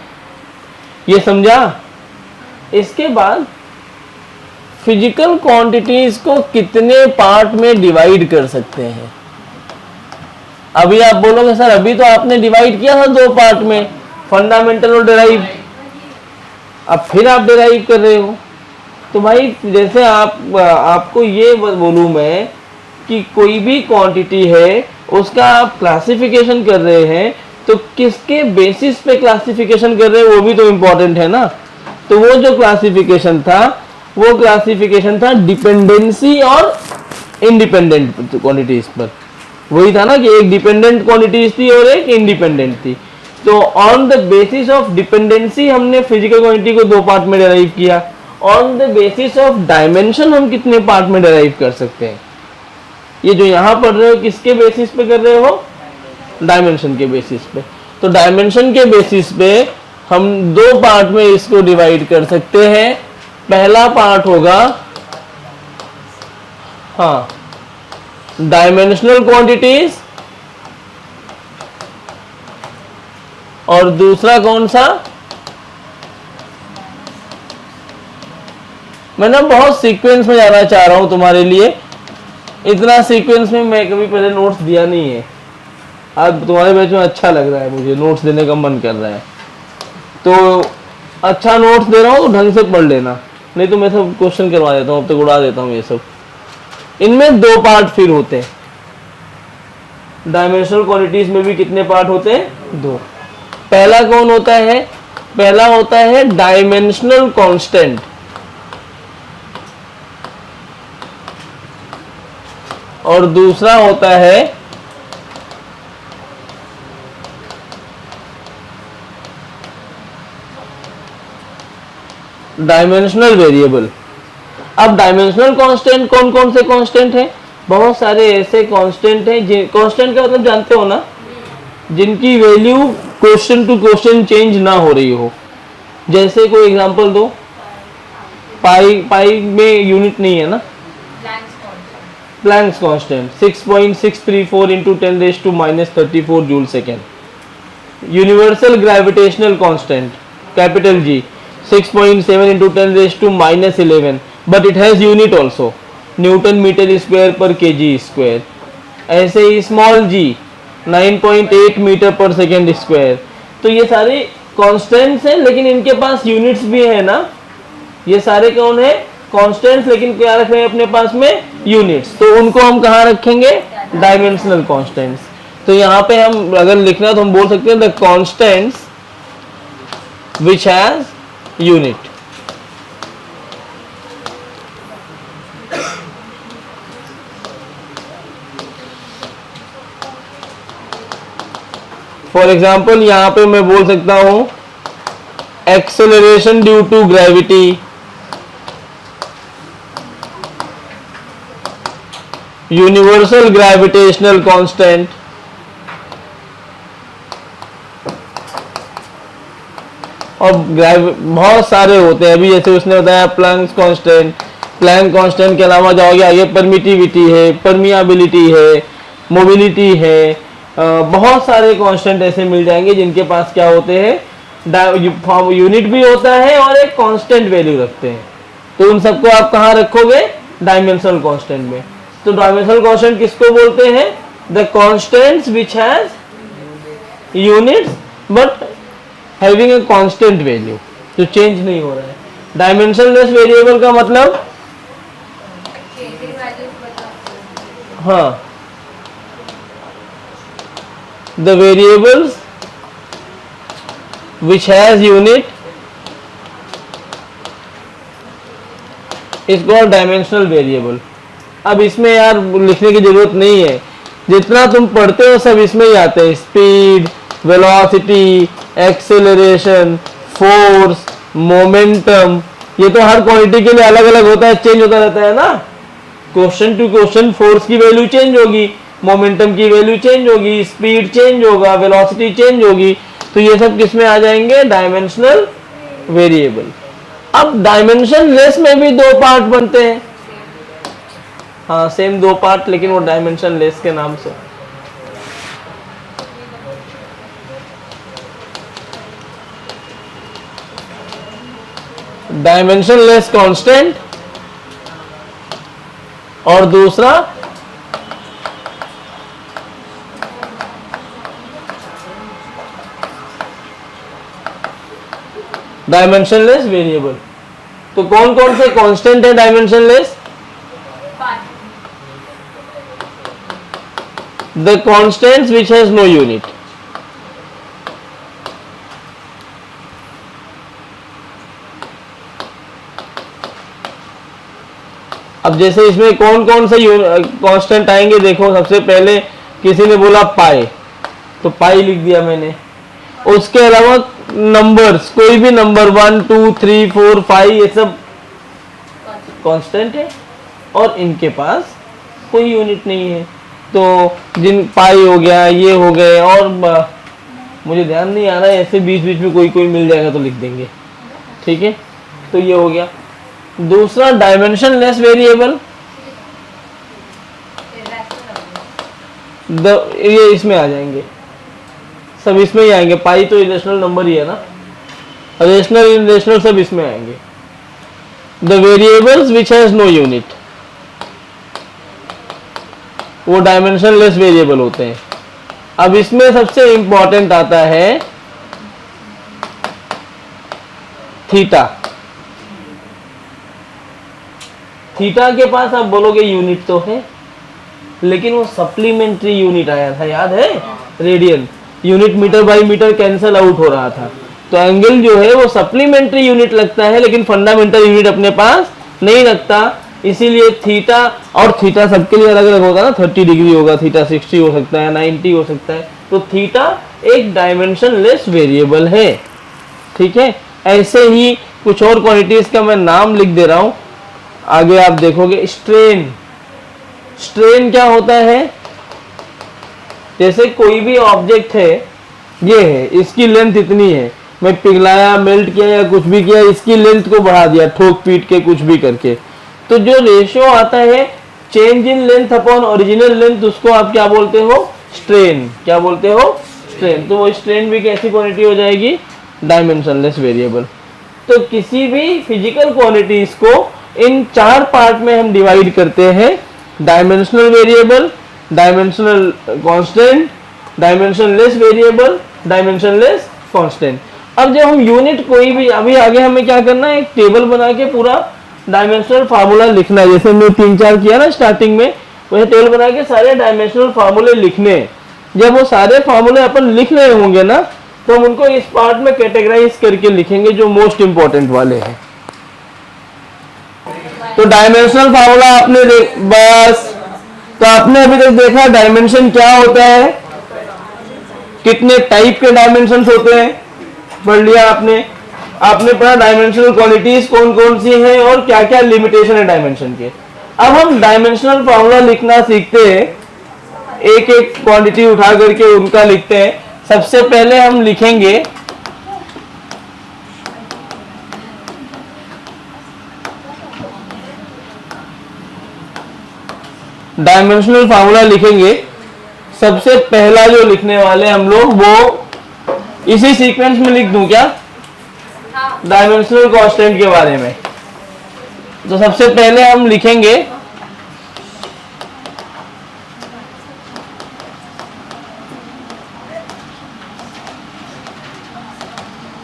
A: ये समझा? इसके बाद फिजिकल क्वांटिटीज को कितने पार्ट में डिवाइड कर सकते हैं? अभी आप बोलोगे सर अभी तो आपने डिवाइड किया था 2 पार्ट में, फंडामेंटल और डेराइव, अब फिर आप डेराइव कर रहे हो। तो भाई जैसे आपको ये बोलूं मैं कि कोई भी क्वांटिटी है उसका आप क्लासिफिकेशन कर रहे हैं, तो किसके बेसिस पे क्लासिफिकेशन कर रहे हैं वो भी तो इम्पोर्टेंट है ना। तो वो जो क्लासिफिकेशन था वो क्लासिफिकेशन था डिपेंडेंसी और इंडिपेंडेंट क्वांटिटीज पर। वही था ना कि एक डिपेंडेंट क्वांटिटीज थी और एक इंडिपेंडेंट थी। तो on the basis of dependency हमने फिजिकल क्वांटिटी को 2 पार्ट में डिराइव किया। On the basis of dimension हम कितने पार्ट में डिराइव कर सकते हैं? ये जो यहां पढ़ रहे हो किसके बेसिस पे कर रहे हो? डायमेंशन के बेसिस पे। तो डायमेंशन के बेसिस पे हम 2 पार्ट में इसको डिवाइड कर सकते हैं। पहला पार्ट होगा हाँ डायमेंशनल क्वांटिटीज, और दूसरा कौन सा? मैं ना बहुत सीक्वेंस में जाना चाह रहा हूं तुम्हारे लिए, इतना सीक्वेंस में मैं कभी पहले नोट्स दिया नहीं है। आज तुम्हारे बैच में अच्छा लग रहा है, मुझे नोट्स देने का मन कर रहा है, तो अच्छा नोट्स दे रहा हूँ तो ढंग से पढ़ लेना, नहीं तो मैं सब क्वेश्चन करवा देता हूँ, अब तक उड़ा देता हूँ ये सब। इनमें 2 पार्ट फिर होते हैं। डायमेंशनल क्वांटिटीज में भी कितने पार्ट होते हैं? 2। पहला कौन होता है? पहला होता है डायमेंशनल कांस्टेंट, और दूसरा होता है डायमेंशनल वेरिएबल। अब डायमेंशनल कांस्टेंट कौन कौन से कांस्टेंट हैं? बहुत सारे ऐसे कांस्टेंट हैं, कांस्टेंट का मतलब जानते हो ना, जिनकी value question to question change ना हो रही हो। जैसे कोई एग्जांपल दो। पाई में यूनिट नहीं है ना, Planck's constant 6.634 into 10⁻³ joule second. Universal gravitational constant capital G 6.7 into 10⁻11, but it has unit also, newton metre square per kg square. ऐसे ही small G 9.8 metre per second square. तो ये सारे कांस्टेंट्स हैं, लेकिन इनके पास यूनिट्स भी है ना। ये सारे कौन है? कांस्टेंट्स, लेकिन क्या रख रहे हैं अपने पास में? यूनिट्स। तो उनको हम कहाँ रखेंगे? Dimensional constants. तो यहाँ पे हम अगर लिखना तो हम बोल सकते हैं the constants which has unit. For example यहाँ पे मैं बोल सकता हूं acceleration due to gravity, universal gravitational constant, और बहुत सारे होते हैं। अभी जैसे उसने बताया प्लैंक्स कांस्टेंट, प्लैंक कांस्टेंट के अलावा जाओगे आगे परमिटिविटी है, परमियाबिलिटी है, मोबिलिटी है, बहुत सारे कांस्टेंट ऐसे मिल जाएंगे जिनके पास क्या होते हैं? यूनिट भी होता है और एक कांस्टेंट वैल्यू रखते हैं। तो उन सबको आप कहाँ रखोगे? डायमेंशनल कांस्टेंट में। तो डायमेंशनल कांस्टेंट किसको बोलते हैं? The constants which has units but having a constant value, जो चेंज नहीं हो रहा है। डायमेंशनलेस वेरिएबल का मतलब, हाँ, the variables which has unit is called dimensional variable। अब इसमें यार लिखने की जरूरत नहीं है, जितना तुम पढ़ते हो सब इसमें ही आते हैं। Speed, velocity, acceleration, force, momentum, ये तो हर क्वांटिटी के लिए अलग अलग होता है, चेंज होता रहता है ना। क्वेश्चन टू क्वेश्चन फोर्स की वैल्यू चेंज होगी, मोमेंटम की वैल्यू चेंज होगी, स्पीड चेंज होगा, वेलोसिटी चेंज होगी। तो ये सब किस में आ जाएंगे? Dimensional variable. अब डायमेंशन लेस में भी दो पार्ट बनते हैं, हाँ सेम दो पार्ट, लेकिन वो डायमेंशन लेस के नाम से। डायमेंशन लेस कांस्टेंट और दूसरा डायमेंशनलेस वेरिएबल। तो कौन कौन से कांस्टेंट है dimensionless? The constants which has no unit. अब जैसे इसमें कौन कौन से कांस्टेंट आएंगे, देखो सबसे पहले किसी ने बोला पाई, तो पाई लिख दिया मैंने। उसके अलावा नंबर्स, कोई भी नंबर 1 2 3 4 5 ये सब कांस्टेंट है और इनके पास कोई यूनिट नहीं है। तो जिन पाई हो गया, ये हो गए, और मुझे ध्यान नहीं आ रहा है, ऐसे बीच बीच में कोई कोई मिल जाएगा तो लिख देंगे, ठीक है। तो ये हो गया। दूसरा डायमेंशन लेस वेरिएबल, ये इसमें आ जाएंगे, सब इसमें ही आएंगे। पाई तो इरेशनल नंबर ही है ना, रेशनल इरेशनल सब इसमें आएंगे। The variables which has no unit, वो डायमेंशन लेस वेरिएबल होते हैं। अब इसमें सबसे इंपॉर्टेंट आता है थीटा। थीटा के पास आप बोलोगे यूनिट तो है, लेकिन वो सप्लीमेंट्री यूनिट आया था, याद है? Radian. Unit metre by metre cancel out हो रहा था, तो एंगल जो है वो सप्लीमेंट्री यूनिट लगता है, लेकिन फंडामेंटल यूनिट अपने पास नहीं रखता। इसीलिए थीटा, और थीटा सबके लिए अलग अलग होगा ना, 30 डिग्री होगा, थीटा 60 हो सकता है, 90 हो सकता है। तो थीटा एक डायमेंशन लेस वेरिएबल है, ठीक है। ऐसे ही कुछ और क्वांटिटीज का मैं नाम लिख दे रहा हूं, आगे आप देखोगे। स्ट्रेन, स्ट्रेन क्या होता है? जैसे कोई भी ऑब्जेक्ट है, ये है, इसकी लेंथ इतनी है, मैं पिघलाया, मेल्ट किया या कुछ भी किया, इसकी लेंथ को बढ़ा दिया ठोक पीट के कुछ भी करके, तो जो रेशियो आता है change in length upon original length, उसको आप क्या बोलते हो? स्ट्रेन। क्या बोलते हो? स्ट्रेन। तो वो स्ट्रेन भी कैसी क्वांटिटी हो जाएगी? Dimensionless variable. तो किसी भी फिजिकल क्वांटिटीज को इन 4 पार्ट में हम डिवाइड करते हैं: dimensional variable, dimensional constant, dimensionless variable, dimensionless constant. अब जब हम यूनिट कोई भी, अभी आगे हमें क्या करना है, एक टेबल बना के पूरा डायमेंशनल फार्मूला लिखना है, जैसे हमने 3-4 किया ना स्टार्टिंग में, वैसे टेबल बना के सारे डायमेंशनल फार्मूले लिखने हैं। जब वो सारे फार्मूले अपन लिख रहे होंगे ना, तो हम उनको इस पार्ट में कैटेगराइज करके लिखेंगे जो मोस्ट इंपॉर्टेंट वाले हैं। तो डायमेंशनल फार्मूला आपने बस, तो आपने अभी तक देखा डायमेंशन क्या होता है, कितने टाइप के डायमेंशन होते हैं, पढ़ लिया आपने। आपने पढ़ा डायमेंशनल क्वांटिटीज कौन कौन सी हैं और क्या क्या लिमिटेशन है डायमेंशन के। अब हम डायमेंशनल फार्मूला लिखना सीखते हैं, एक एक क्वांटिटी उठा करके उनका लिखते हैं। सबसे पहले हम लिखेंगे डायमेंशनल फार्मूला लिखेंगे। सबसे पहला जो लिखने वाले हम लोग, वो इसी सीक्वेंस में लिख दूं क्या? डायमेंशनल कांस्टेंट के बारे में। तो सबसे पहले हम लिखेंगे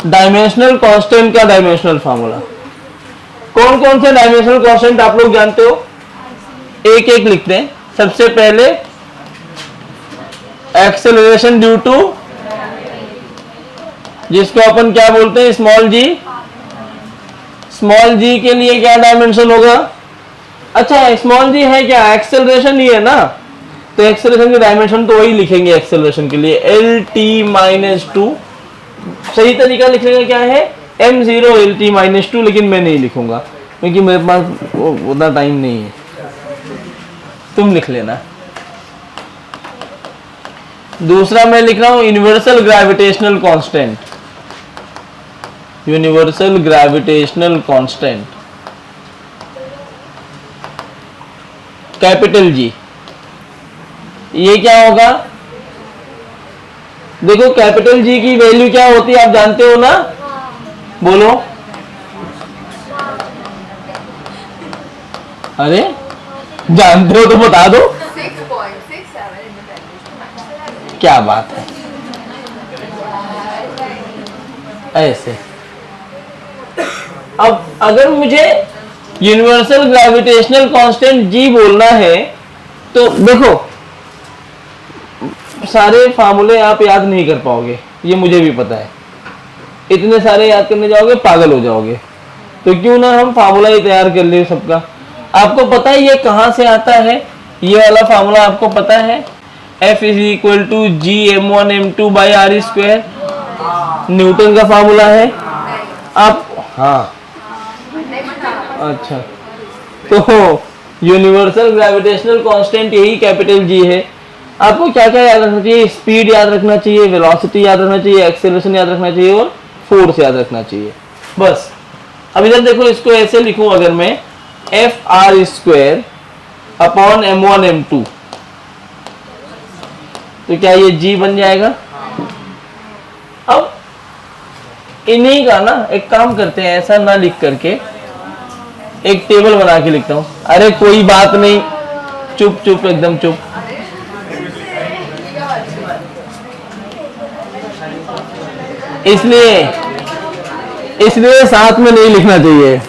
A: डायमेंशनल कांस्टेंट का डायमेंशनल फार्मूला। कौन कौन से डायमेंशनल कांस्टेंट आप लोग जानते हो? एक एक लिखते हैं। सबसे पहले एक्सेलरेशन ड्यू टू, जिसको अपन क्या बोलते हैं? स्मॉल जी। स्मॉल जी के लिए क्या डायमेंशन होगा? अच्छा, स्मॉल जी है क्या? एक्सेलरेशन ही है ना, तो एक्सेलरेशन की डायमेंशन तो वही लिखेंगे एक्सेलरेशन के लिए, LT-2। सही तरीका लिखने का क्या है? M0 LT-2, लेकिन मैं नहीं लिखूंगा क्योंकि मेरे पास उतना टाइम नहीं है, तुम लिख लेना। दूसरा मैं लिख रहा हूं universal gravitational constant. Universal gravitational constant, capital जी। ये क्या होगा? देखो कैपिटल जी की वैल्यू क्या होती है, आप जानते हो ना? बोलो। अरे जानते हो तो बता दो। 6.67। क्या बात है, ऐसे। अब अगर मुझे यूनिवर्सल ग्रेविटेशनल कांस्टेंट जी बोलना है, तो देखो सारे फार्मूले आप याद नहीं कर पाओगे, ये मुझे भी पता है। इतने सारे याद करने जाओगे पागल हो जाओगे, तो क्यों ना हम फार्मूला ही तैयार कर ले सबका। आपको पता है ये कहां से आता है? ये वाला फार्मूला आपको पता है? F = G m1m2/r², न्यूटन का फार्मूला है। आप हाँ, अच्छा, तो यूनिवर्सल ग्रेविटेशनल कांस्टेंट यही कैपिटल जी है। आपको क्या क्या याद रखना चाहिए? स्पीड याद रखना चाहिए, वेलोसिटी याद रखना चाहिए, एक्सेलरेशन याद रखना चाहिए और फोर्स याद रखना चाहिए, बस। अब इधर देखो, इसको ऐसे लिखूं अगर मैं, Fr² अपॉन m1m2, तो क्या ये G बन जाएगा? अब इन्हीं का ना एक काम करते हैं, ऐसा ना लिख करके एक टेबल बना के लिखता हूं। अरे कोई बात नहीं, चुप चुप, एकदम चुप। इसलिए साथ में नहीं लिखना चाहिए।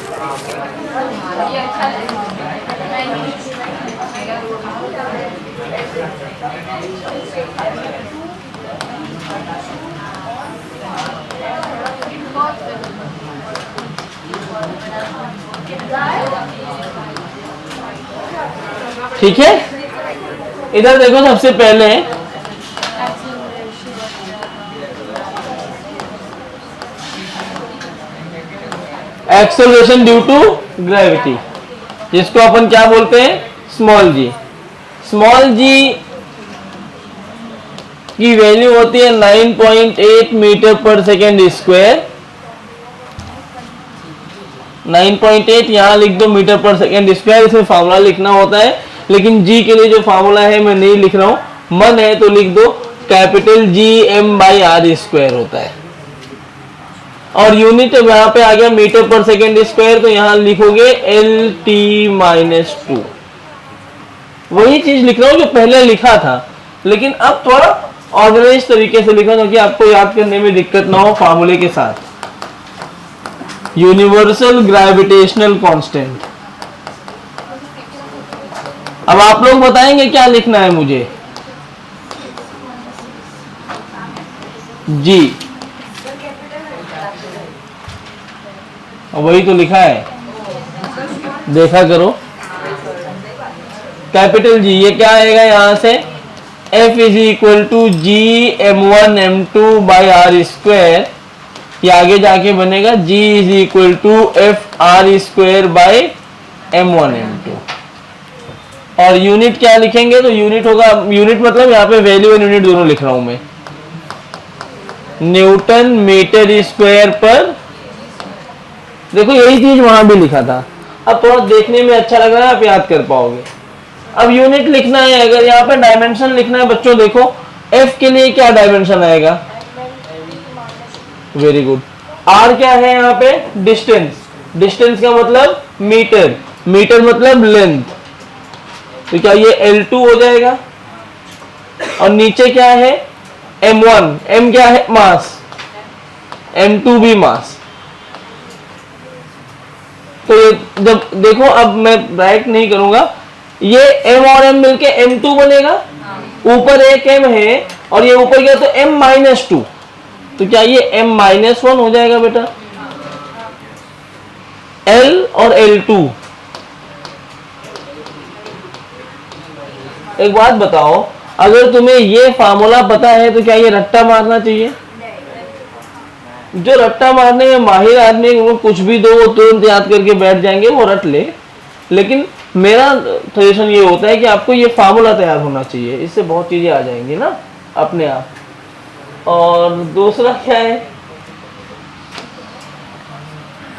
A: ठीक है, इधर देखो, सबसे पहले एक्सेलरेशन ड्यू टू ग्रेविटी, जिसको अपन क्या बोलते हैं? स्मॉल जी। स्मॉल जी की वैल्यू होती है 9.8 मीटर पर सेकेंड स्क्वायर। 9.8 यहाँ लिख दो मीटर पर सेकेंड स्क्वायर, इसमें फार्मूला लिखना होता है, लेकिन जी के लिए जो फार्मूला है मैं नहीं लिख रहा हूं, मन है तो लिख दो, capital G M by R square होता है। और यूनिट यहाँ पे आ गया मीटर पर सेकेंड स्क्वायर, तो यहाँ लिखोगे एल टी माइनस 2। वही चीज लिख रहा हूँ जो पहले लिखा था, लेकिन अब थोड़ा ऑर्गेनाइज तरीके से लिखा ताकि आपको याद करने में दिक्कत ना हो फार्मूले के साथ। Universal gravitational constant. अब आप लोग बताएंगे क्या लिखना है मुझे। जी वही तो लिखा है, देखा करो। कैपिटल जी, ये क्या आएगा यहां से, F is equal to G m1 m2 by R square. ये आगे जाके बनेगा G is equal to F R square by m1 m2। और यूनिट क्या लिखेंगे, तो यूनिट होगा, यूनिट मतलब यहाँ पे वैल्यू एंड यूनिट दोनों लिख रहा हूं मैं, न्यूटन मीटर स्क्वायर पर। देखो यही चीज वहां भी लिखा था, अब थोड़ा देखने में अच्छा लग रहा है, आप याद कर पाओगे। अब यूनिट लिखना है, अगर यहाँ पे डायमेंशन लिखना है बच्चों, देखो F के लिए क्या डायमेंशन आएगा, वेरी गुड। R क्या है यहाँ पे, डिस्टेंस, डिस्टेंस का मतलब मीटर, मीटर मतलब लेंथ, तो क्या ये L2 हो जाएगा। और नीचे क्या है M1, M क्या है मास, M2 भी मास। तो ये जब देखो, अब मैं राइट नहीं करूंगा, ये M और M मिलके M2 बनेगा, ऊपर एक M है और ये ऊपर गया तो M माइनस 2, तो क्या ये M माइनस 1 हो जाएगा बेटा। L और L2। एक बात बताओ, अगर तुम्हें ये फार्मूला पता है तो क्या ये रट्टा मारना चाहिए। जो रट्टा मारने में माहिर आदमी, वो कुछ भी दो वो तुरंत याद करके बैठ जाएंगे, वो रट ले। लेकिन मेरा सजेशन ये होता है कि आपको ये फार्मूला तैयार होना चाहिए, इससे बहुत चीजें आ जाएंगी ना अपने आप। और दूसरा क्या है,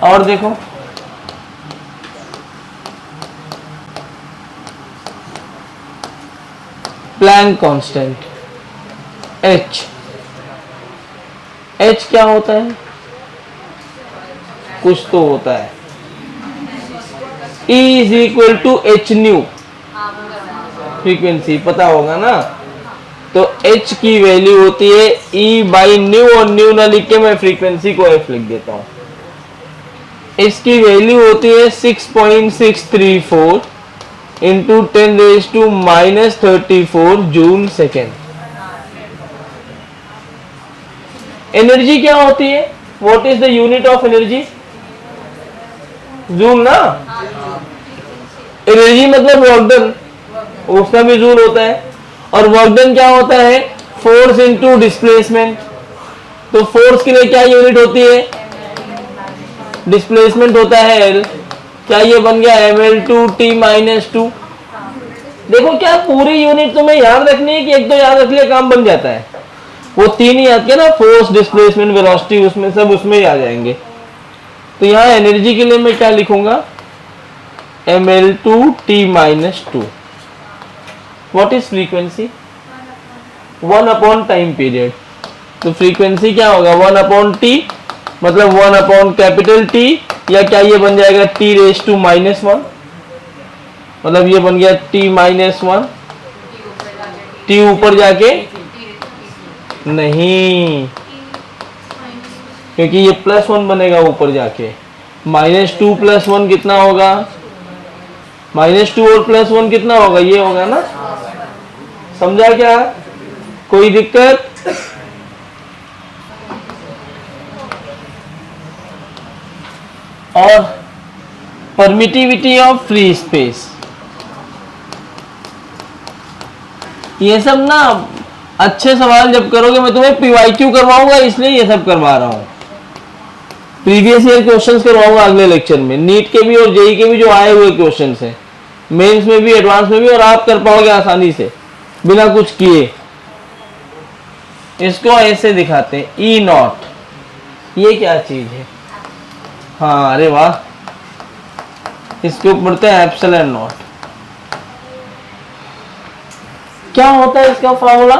A: और देखो प्लैंक कांस्टेंट H। H क्या होता है, कुछ तो होता है, E is equal to H nu, frequency पता होगा ना। तो H की वैल्यू होती है E बाई न्यू, और न्यू ना लिख के मैं फ्रीक्वेंसी को F लिख देता हूं। इसकी वैल्यू होती है 6.634 इंटू 10⁻⁻34 जूल सेकेंड। एनर्जी क्या होती है, what is the unit of energy, joule ना। एनर्जी मतलब वर्क डन, उसका भी जूल होता है। और वर्क डन क्या होता है, फोर्स इंटू डिस्प्लेसमेंट। तो फोर्स के लिए क्या यूनिट होती है, डिस्प्लेसमेंट होता है L। क्या ये बन गया mL2T-2। देखो क्या पूरी यूनिट तुम्हें याद रखनी है कि एक दो याद रख लिया काम बन जाता है, वो तीन ही याद किया ना, फोर्स डिस्प्लेसमेंट वेलोसिटी, उसमें सब उसमें ही आ जाएंगे। तो यहाँ एनर्जी के लिए मैं क्या लिखूंगा, mL2T-2। What is frequency, 1 time period. तो फ्रीक्वेंसी क्या होगा, 1/T, मतलब 1 T, या क्या ये बन जाएगा T⁻⁻1, मतलब ये बन गया T-1, T ऊपर जाके नहीं, क्योंकि ये +1 बनेगा ऊपर जाके। -2 + 1 कितना होगा, -2 और +1 कितना होगा, ये होगा ना। समझा क्या, कोई दिक्कत। और परमिटिविटी ऑफ फ्री स्पेस, ये सब ना अच्छे सवाल जब करोगे, मैं तुम्हें PYQ करवाऊंगा इसलिए ये सब करवा रहा हूं, प्रीवियस ईयर क्वेश्चंस करवाऊंगा अगले लेक्चर में, नीट के भी और जेई के भी जो आए हुए क्वेश्चंस हैं, मेंस में भी एडवांस में भी, और आप कर पाओगे आसानी से बिना कुछ किए। इसको ऐसे दिखाते हैं ई नॉट। ये क्या चीज है? हाँ अरे वाह, इसको पढ़ते हैं एप्सिलॉन नॉट। क्या होता है इसका formula?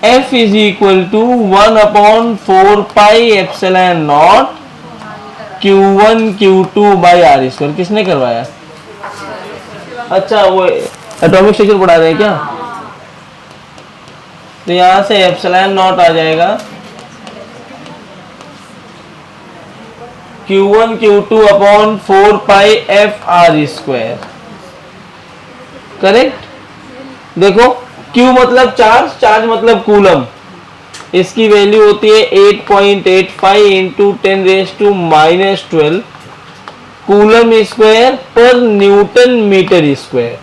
A: F is equal to 1/4 epsilon naught Q1 Q2 by R square. किसने करवाया? अच्छा वो एटॉमिक स्ट्रक्चर पढ़ा रहे हैं क्या? तो यहां से एप्सिलॉन नॉट आ जाएगा Q1 Q2/4 F R square. Correct. देखो Q मतलब चार्ज, चार्ज मतलब कूलम। इसकी वैल्यू होती है 8.85 इंटू 10⁻⁻12 कूलम स्क्वायर पर न्यूटन मीटर स्क्वायर।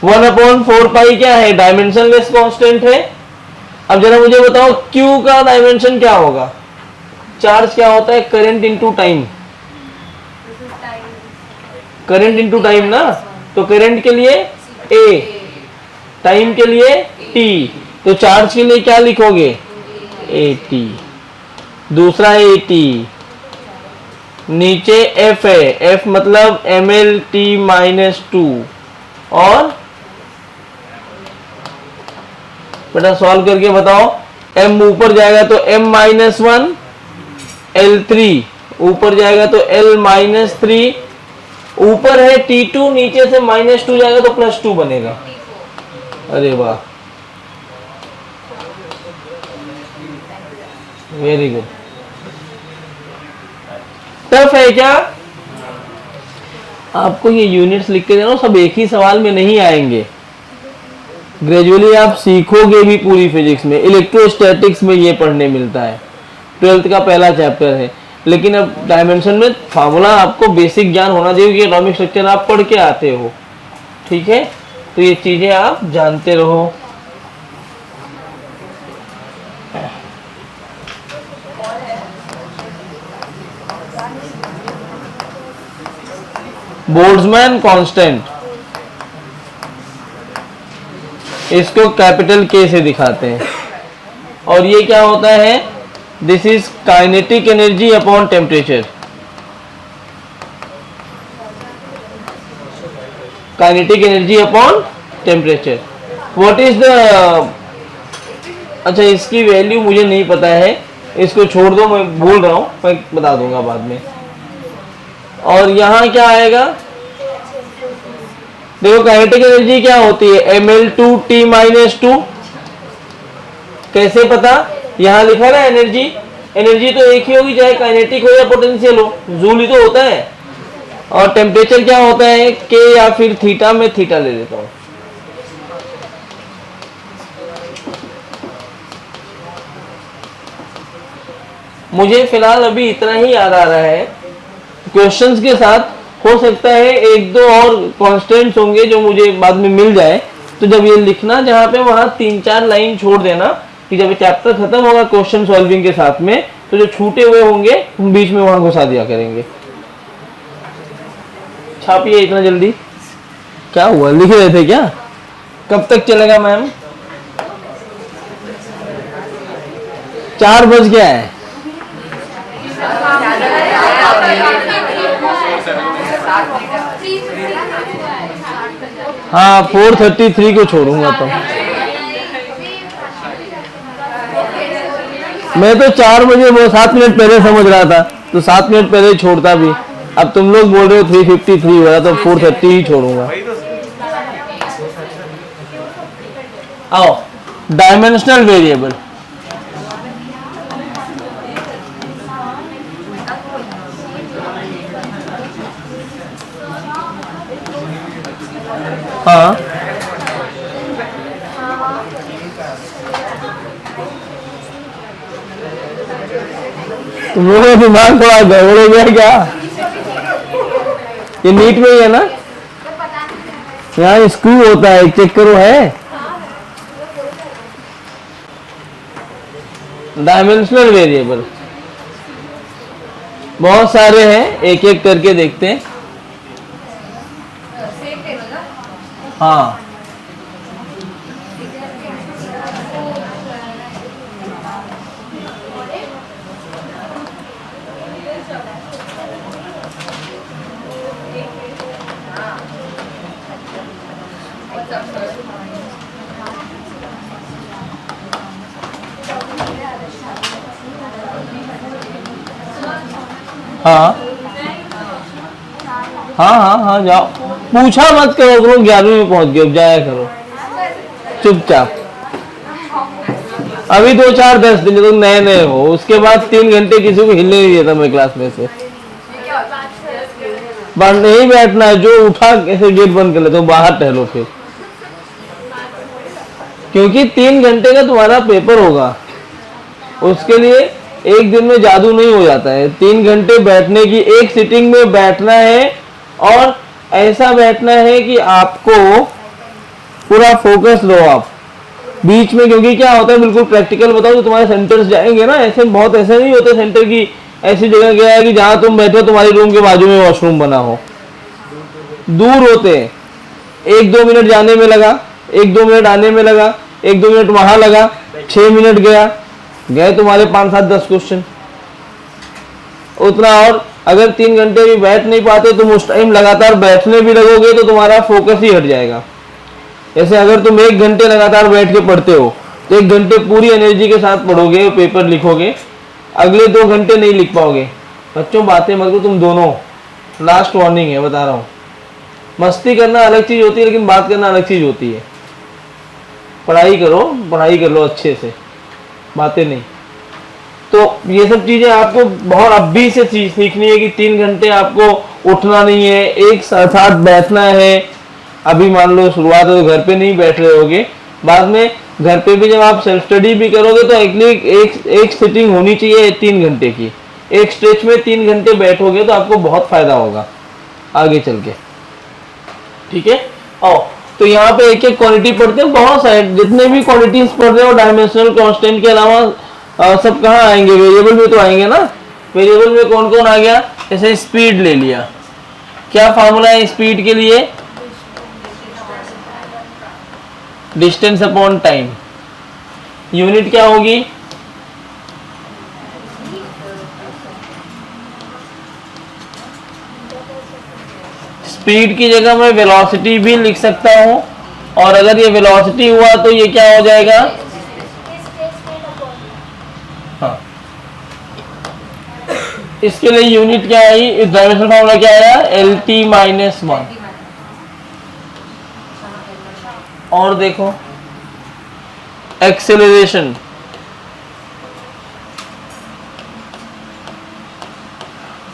A: 1/4 क्या है? डायमेंशनलेस कांस्टेंट है। अब जरा मुझे बताओ Q का डायमेंशन क्या होगा? चार्ज क्या होता है? Current into time. Current into time ना, तो करंट के लिए A, टाइम के लिए T, तो चार्ज के लिए क्या लिखोगे? AT। दूसरा AT, नीचे F है, F मतलब mlt-2 और बेटा सॉल्व करके बताओ। m ऊपर जाएगा तो m-1, L3 ऊपर जाएगा तो L-3, ऊपर है T2, नीचे से -2 जाएगा तो +2 बनेगा। अरे वाह, वेरी गुड। टफ है क्या? आपको ये यूनिट्स लिख के देना, सब एक ही सवाल में नहीं आएंगे। ग्रेजुअली आप सीखोगे भी पूरी फिजिक्स में। इलेक्ट्रोस्टैटिक्स में ये पढ़ने मिलता है, 12th का पहला चैप्टर है। लेकिन अब डायमेंशन में फार्मूला आपको बेसिक ज्ञान होना चाहिए कि एटॉमिक स्ट्रक्चर आप पढ़ के आते हो। ठीक है, तो ये चीजें आप जानते रहो। बोल्ट्जमैन कांस्टेंट, इसको कैपिटल K से दिखाते हैं। और ये क्या होता है? This is kinetic energy upon temperature. Kinetic energy upon temperature. What is the, अच्छा इसकी वैल्यू मुझे नहीं पता है, इसको छोड़ दो, मैं भूल रहा हूं, मैं बता दूंगा बाद में। और यहां क्या आएगा? देखो काइनेटिक एनर्जी क्या होती है? ml2t-2। कैसे पता? यहां लिखा ना एनर्जी। एनर्जी तो एक ही होगी चाहे काइनेटिक हो या पोटेंशियल हो, जूल ही तो होता है। और टेम्परेचर क्या होता है? K या फिर थीटा, में थीटा ले लेता हूं। मुझे फिलहाल अभी इतना ही याद आ रहा है। क्वेश्चंस के साथ हो सकता है एक दो और कांस्टेंट्स होंगे जो मुझे बाद में मिल जाए, तो जब ये लिखना जहां पे वहां 3-4 लाइन छोड़ देना कि जब चैप्टर खत्म होगा क्वेश्चन सॉल्विंग के साथ में, तो जो छूटे हुए होंगे हम बीच में वहां घुसा दिया करेंगे। छापिए इतना जल्दी। क्या हुआ, लिख रहे थे क्या? कब तक चलेगा मैम? 4 बज गया है। हाँ 4:33 को छोड़ूंगा। तो मैं तो 4 बजे वो 7 मिनट पहले समझ रहा था, तो 7 मिनट पहले छोड़ता भी। अब तुम लोग बोल रहे हो 3:53 हो रहा, तो 4:30 ही छोड़ूंगा। आओ, डायमेंशनल वेरिएबल। हाँ तुम लोगों का दिमाग थोड़ा गड़बड़ हो गया क्या? ये नीट में ही है ना? यहाँ स्क्रू होता है, चेक करो। है डायमेंशनल वेरिएबल बहुत सारे हैं, एक एक करके देखते हैं। हाँ हाँ हाँ हाँ हाँ जाओ, पूछा मत करो, तुम 11वीं में पहुंच गए, जाया करो चुपचाप। अभी 2 4 10 दिन तुम नए नए हो, उसके बाद 3 घंटे किसी को हिलने नहीं देता मैं क्लास में से। बाहर नहीं बैठना है, जो उठा ऐसे गेट बंद कर लेते हो, बाहर टहलो फिर, क्योंकि 3 घंटे का तुम्हारा पेपर होगा। उसके लिए एक दिन में जादू नहीं हो जाता है। 3 घंटे बैठने की, एक सिटिंग में बैठना है और ऐसा बैठना है कि आपको पूरा फोकस रहो आप बीच में, क्योंकि क्या होता है बिल्कुल प्रैक्टिकल बताओ, तो तुम्हारे सेंटर्स जाएंगे ना, ऐसे बहुत ऐसे नहीं होते सेंटर की ऐसी जगह गया है कि जहां तुम बैठे हो तुम्हारी रूम के बाजू में वॉशरूम बना हो, दूर होते हैं। 1 2 मिनट जाने में लगा, 1 2 मिनट आने में लगा, 1 2 मिनट वहां लगा, 6 मिनट गया, गए तुम्हारे 5 7 10 क्वेश्चन उतना। और अगर 3 घंटे भी बैठ नहीं पाते, तुम उस टाइम लगातार बैठने भी लगोगे तो तुम्हारा फोकस ही हट जाएगा। जैसे अगर तुम 1 घंटे लगातार बैठ के पढ़ते हो तो 1 घंटे पूरी एनर्जी के साथ पढ़ोगे, पेपर लिखोगे, अगले 2 घंटे नहीं लिख पाओगे। बच्चों बातें मत करो तुम दोनों, लास्ट वार्निंग है बता रहा हूँ। मस्ती करना अलग चीज होती है, लेकिन बात करना अलग चीज होती है। पढ़ाई करो, पढ़ाई कर लो अच्छे से, बातें नहीं। तो ये सब चीजें आपको बहुत अभी से सीखनी है कि 3 घंटे आपको उठना नहीं है, एक साथ बैठना है। अभी मान लो शुरुआत है तो घर पे नहीं बैठ रहे होगे, बाद में घर पे भी जब आप सेल्फ स्टडी भी करोगे तो एक सिटिंग होनी चाहिए 3 घंटे की। एक स्ट्रेच में 3 घंटे बैठोगे तो आपको बहुत फायदा होगा आगे चल के, ठीक है। और तो यहाँ पे एक एक क्वांटिटी पढ़ते हैं, बहुत सारे जितने भी क्वांटिटीज पढ़ रहे हो डायमेंशनल कांस्टेंट के अलावा सब कहाँ आएंगे, वेरिएबल में तो आएंगे ना। वेरिएबल में कौन कौन आ गया, जैसे स्पीड ले लिया, क्या फार्मूला है स्पीड के लिए, डिस्टेंस अपॉन टाइम। यूनिट क्या होगी, स्पीड की जगह मैं वेलोसिटी भी लिख सकता हूं, और अगर ये वेलोसिटी हुआ तो ये क्या हो जाएगा, हाँ इसके लिए यूनिट क्या आई, इस डायमेंशनल फार्मूला क्या आया, LT-1। और देखो acceleration,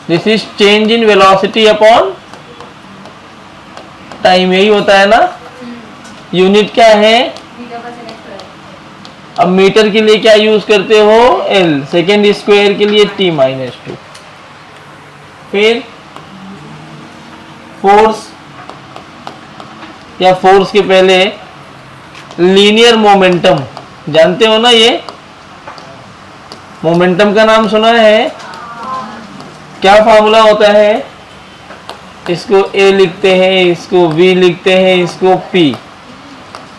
A: this is change in velocity upon time, यही होता है ना। यूनिट क्या है, अब मीटर के लिए क्या यूज करते हो, L, सेकेंड स्क्वायर के लिए T-2। फिर फोर्स, या फोर्स के पहले लीनियर मोमेंटम, जानते हो ना, ये मोमेंटम का नाम सुना है, क्या फार्मूला होता है, इसको A लिखते हैं, इसको V लिखते हैं, इसको P,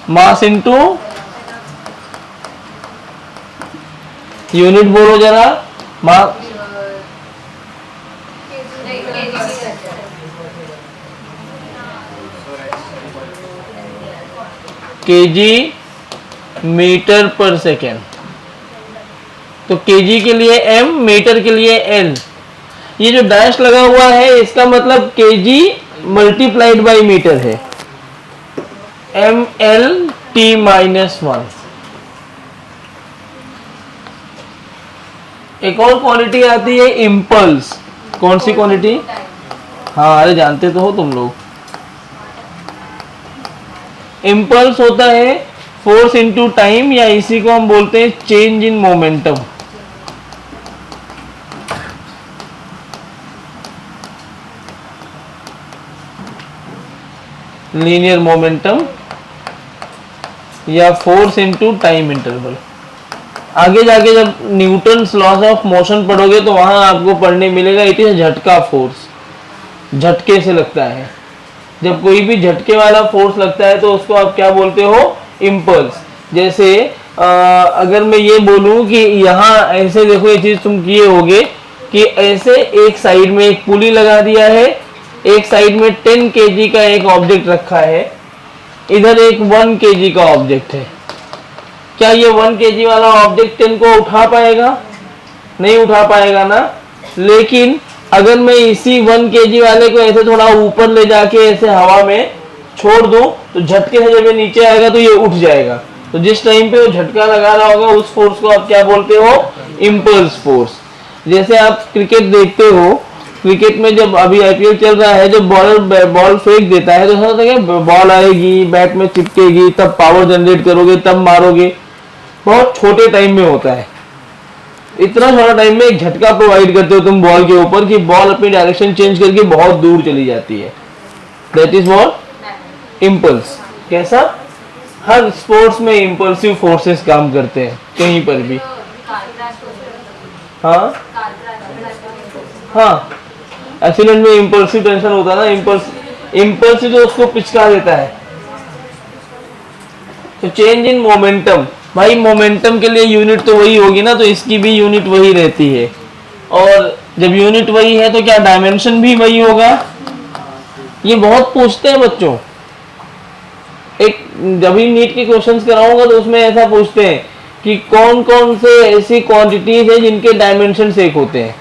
A: मास इनटू यूनिट बोलो जरा, मास केजी मीटर पर सेकेंड। तो केजी के लिए M, मीटर के लिए L। ये जो डैश लगा हुआ है इसका मतलब केजी मल्टीप्लाइड बाई मीटर है, ML-T-1। एक और क्वांटिटी आती है इम्पल्स, कौन सी क्वांटिटी, हाँ अरे जानते तो हो तुम लोग। इम्पल्स होता है फोर्स इनटू टाइम, या इसी को हम बोलते हैं change in momentum. Linear momentum या फोर्स इनटू टाइम इंटरवल। आगे जाके जब न्यूटन्स लॉस ऑफ मोशन पढ़ोगे तो वहां आपको पढ़ने मिलेगा इट इज झटका फोर्स, झटके से लगता है। जब कोई भी झटके वाला फोर्स लगता है तो उसको आप क्या बोलते हो, इम्पल्स। जैसे अगर मैं ये बोलूं कि यहाँ ऐसे देखो, ये चीज तुम किए होगे कि ऐसे एक साइड में एक पुली लगा दिया है, एक साइड में 10 kg का एक ऑब्जेक्ट रखा है, इधर एक 1 kg का ऑब्जेक्ट है, क्या ये 1 kg वाला ऑब्जेक्ट 10 को उठा पाएगा? नहीं उठा पाएगा ना। लेकिन अगर मैं इसी 1 kg वाले को ऐसे थोड़ा ऊपर ले जाके ऐसे हवा में छोड़ दूं तो झटके से जब ये नीचे आएगा तो ये उठ जाएगा। तो जिस टाइम पे वो झटका लगा रहा होगा उस फोर्स को आप क्या बोलते हो? Impulse force. जैसे आप क्रिकेट देखते हो, क्रिकेट में जब अभी आईपीएल चल रहा है, जब बॉलर बॉल फेंक देता है तो ऐसा होता है कि बॉल आएगी, बैट में चिपकेगी, तब पावर जनरेट करोगे, तब मारोगे। बहुत छोटे टाइम में होता है, इतना छोटा टाइम में एक झटका प्रोवाइड करते हो तुम बॉल के ऊपर कि बॉल अपनी डायरेक्शन चेंज करके बहुत दूर चली जाती है। That is what? इम्पल्स। कैसा? हर स्पोर्ट्स में इम्पल्सिव फोर्सेस काम करते हैं कहीं पर भी। हाँ हाँ, एक्सीडेंट में इम्पल्सिव टेंशन होता है ना, इम्पल्सिव तो उसको पिचका देता है। तो चेंज इन मोमेंटम, भाई मोमेंटम के लिए यूनिट तो वही होगी ना, तो इसकी भी यूनिट वही रहती है। और जब यूनिट वही है तो क्या डायमेंशन भी वही होगा? ये बहुत पूछते हैं बच्चों। एक जब भी नीट के क्वेश्चंस कराऊंगा तो उसमें ऐसा पूछते हैं कि कौन कौन से ऐसी क्वांटिटीज है जिनके डायमेंशन एक होते हैं।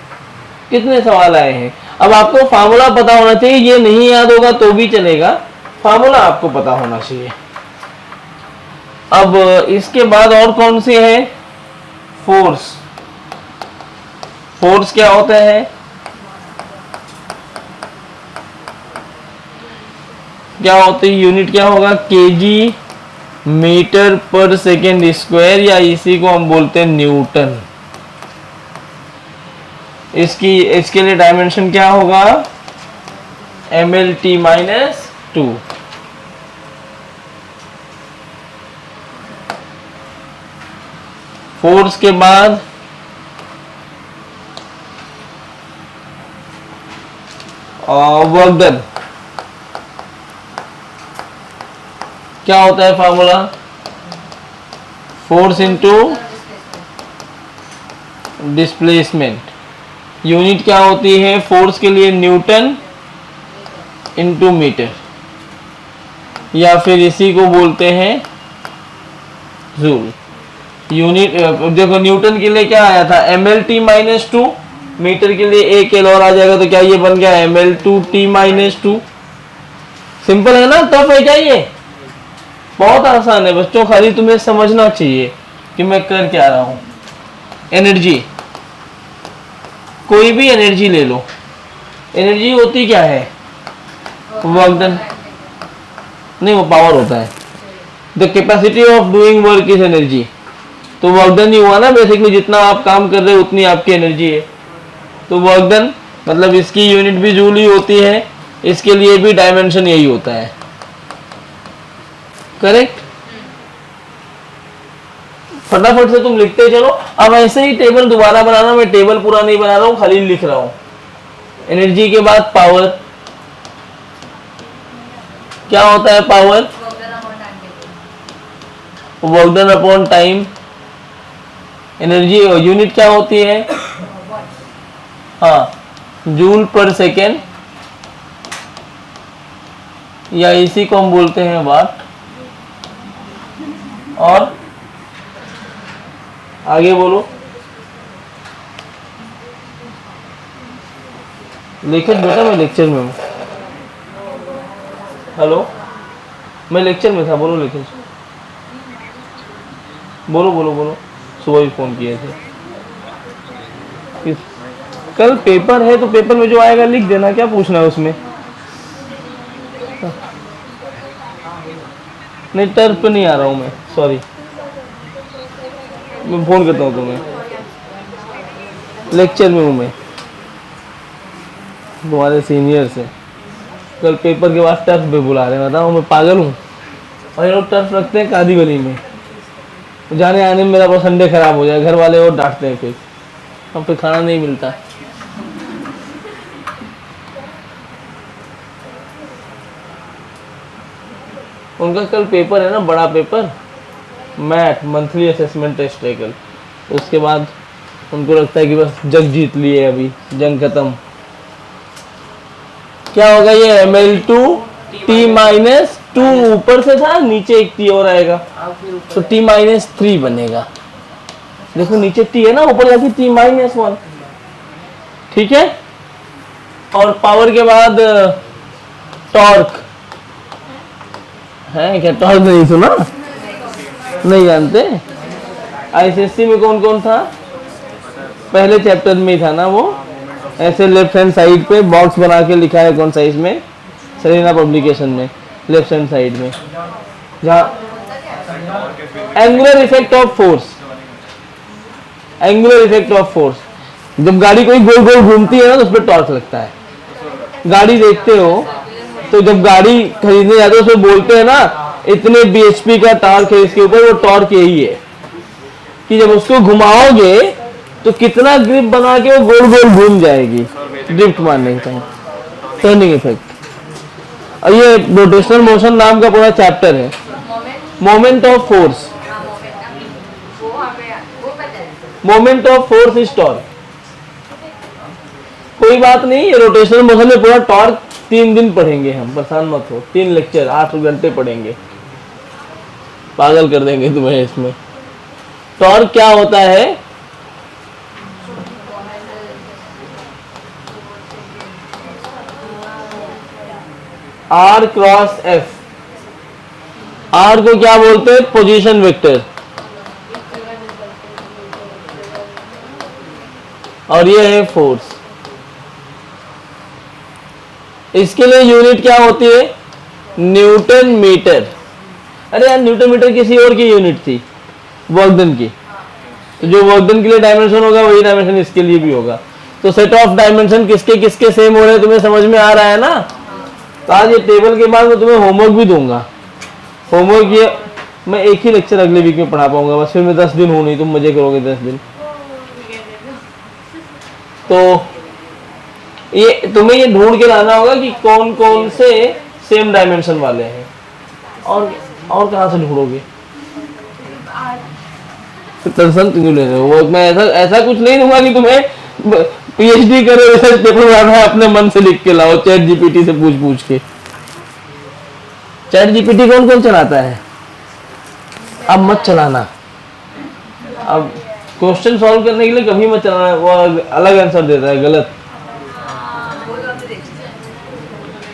A: कितने सवाल आए हैं। अब आपको फार्मूला पता होना चाहिए, ये नहीं याद होगा तो भी चलेगा, फार्मूला आपको पता होना चाहिए। अब इसके बाद और कौन से है? फोर्स। फोर्स क्या होता है? क्या होती है? यूनिट क्या होगा? KG metre per second square, या इसी को हम बोलते हैं न्यूटन। इसके लिए डायमेंशन क्या होगा? mlt-2। फोर्स के बाद वर्क डन। क्या होता है formula? Force into displacement. Unit क्या होती है फोर्स के लिए? न्यूटन इंटू मीटर, या फिर इसी को बोलते हैं जूल। यूनिट देखो, न्यूटन के लिए क्या आया था? mlt-2। मीटर के लिए एक एल और आ जाएगा तो क्या ये बन गया ml2t-2। सिंपल है ना? टफ है क्या ये? बहुत आसान है बच्चों, खाली तुम्हें समझना चाहिए कि मैं कर क्या रहा हूं। एनर्जी, कोई भी एनर्जी ले लो, एनर्जी होती क्या है? Work done. नहीं, वो पावर होता है। The capacity of doing work is energy. तो वर्क डन ही हुआ ना बेसिकली, जितना आप काम कर रहे हो उतनी आपकी एनर्जी है। तो वर्क डन मतलब इसकी यूनिट भी जूल ही होती है, इसके लिए भी डायमेंशन यही होता है। करेक्ट? फटाफट से तुम लिखते चलो। अब ऐसे ही टेबल दोबारा बनाना, मैं टेबल पूरा नहीं बना रहा हूं, खाली लिख रहा हूं। एनर्जी के बाद पावर। क्या होता है power? Work done upon time. Energy unit क्या होती है? हाँ, जूल पर सेकेंड, या इसी को हम बोलते हैं वाट। और आगे बोलो। लेखक बेटा, मैं लेक्चर में हूँ। हेलो, मैं लेक्चर में था, बोलो लेक्चर। बोलो बोलो बोलो। सुबह भी फोन किए थे। कल पेपर है तो पेपर में जो आएगा लिख देना, क्या पूछना है उसमें। नहीं, टर्फ पे नहीं आ रहा हूँ मैं, सॉरी। मैं फोन करता हूँ तुम्हें, लेक्चर में हूँ मैं तुम्हारे सीनियर से। कल पेपर के बाद टर्फ पे बुला रहे हैं, बताओ मैं पागल हूँ। और ये लोग टर्फ रखते हैं कादी गली में, जाने आने में मेरा पूरा संडे खराब हो जाए, घर वाले और डांटते हैं, फिर अब फिर खाना नहीं मिलता। उनका कल पेपर है ना, बड़ा paper, math monthly assessment test है कल। उसके बाद उनको लगता है कि बस जंग जीत लिए, अभी जंग खत्म। क्या होगा ये? ml2 टी माइनस टू ऊपर से था, नीचे एक टी और आएगा तो टी माइनस थ्री बनेगा। देखो नीचे टी है ना, ऊपर जाके टी माइनस वन। ठीक है। और पावर के बाद टॉर्क है क्या? टॉर्क नहीं सुना? नहीं जानते? आईसीएससी में कौन कौन था? पहले चैप्टर में ही था ना वो, ऐसे लेफ्ट हैंड साइड पे बॉक्स बना के लिखा है। कौन सा? इसमें सेरेना पब्लिकेशन में लेफ्ट हैंड साइड में, जहाँ angular effect of force, angular effect of force. जब गाड़ी कोई गोल गोल घूमती है ना तो उस पर टॉर्क लगता है। गाड़ी देखते हो तो जब गाड़ी खरीदने जाते हो उसमें बोलते हैं ना इतने bhp का टॉर्क है इसके ऊपर, वो टॉर्क यही है कि जब उसको घुमाओगे तो कितना ग्रिप बना के वो गोल गोल घूम जाएगी, ड्रिफ्ट मारने का टर्निंग इफेक्ट। और ये रोटेशनल मोशन नाम का पूरा चैप्टर है। Moment of force, moment of force is torque. कोई बात नहीं, ये रोटेशनल मोशन में पूरा टॉर्क 3 दिन पढ़ेंगे हम, परेशान मत हो। 3 लेक्चर 8 घंटे पढ़ेंगे, पागल कर देंगे तुम्हें इसमें। टॉर्क क्या होता है? Are cross F. आर को क्या बोलते हैं? Position vector. और ये है फोर्स। इसके लिए यूनिट क्या होती है? Newton metre. अरे यार न्यूटन मीटर किसी और की यूनिट थी, वर्कडन की। तो जो वर्कडन के लिए डायमेंशन होगा वही डायमेंशन इसके लिए भी होगा। तो सेट ऑफ डायमेंशन किसके किसके सेम हो रहे हैं तुम्हें समझ में आ रहा है ना? तो आज ये टेबल के बाद मैं तुम्हें होमवर्क भी दूंगा। होमवर्क ये मैं एक ही लेक्चर अगले वीक में पढ़ा पाऊंगा बस, फिर मैं 10 दिन हूँ नहीं, तुम मजे करोगे 10 दिन। तो ये तुम्हें ये ढूंढ के लाना होगा कि कौन कौन से सेम डायमेंशन वाले हैं। और कहाँ से ढूंढोगे? टेंशन क्यों ले रहे हो? वो मैं ऐसा कुछ नहीं दूंगा कि तुम्हें पीएचडी करो, रिसर्च पेपर बनाना है अपने मन से लिख के लाओ चैट जीपीटी से पूछ पूछ के। चैट जीपीटी कौन कौन चलाता है? अब मत चलाना। अब क्वेश्चन सॉल्व करने के लिए कभी मत चलाना, वो अलग आंसर देता है, गलत।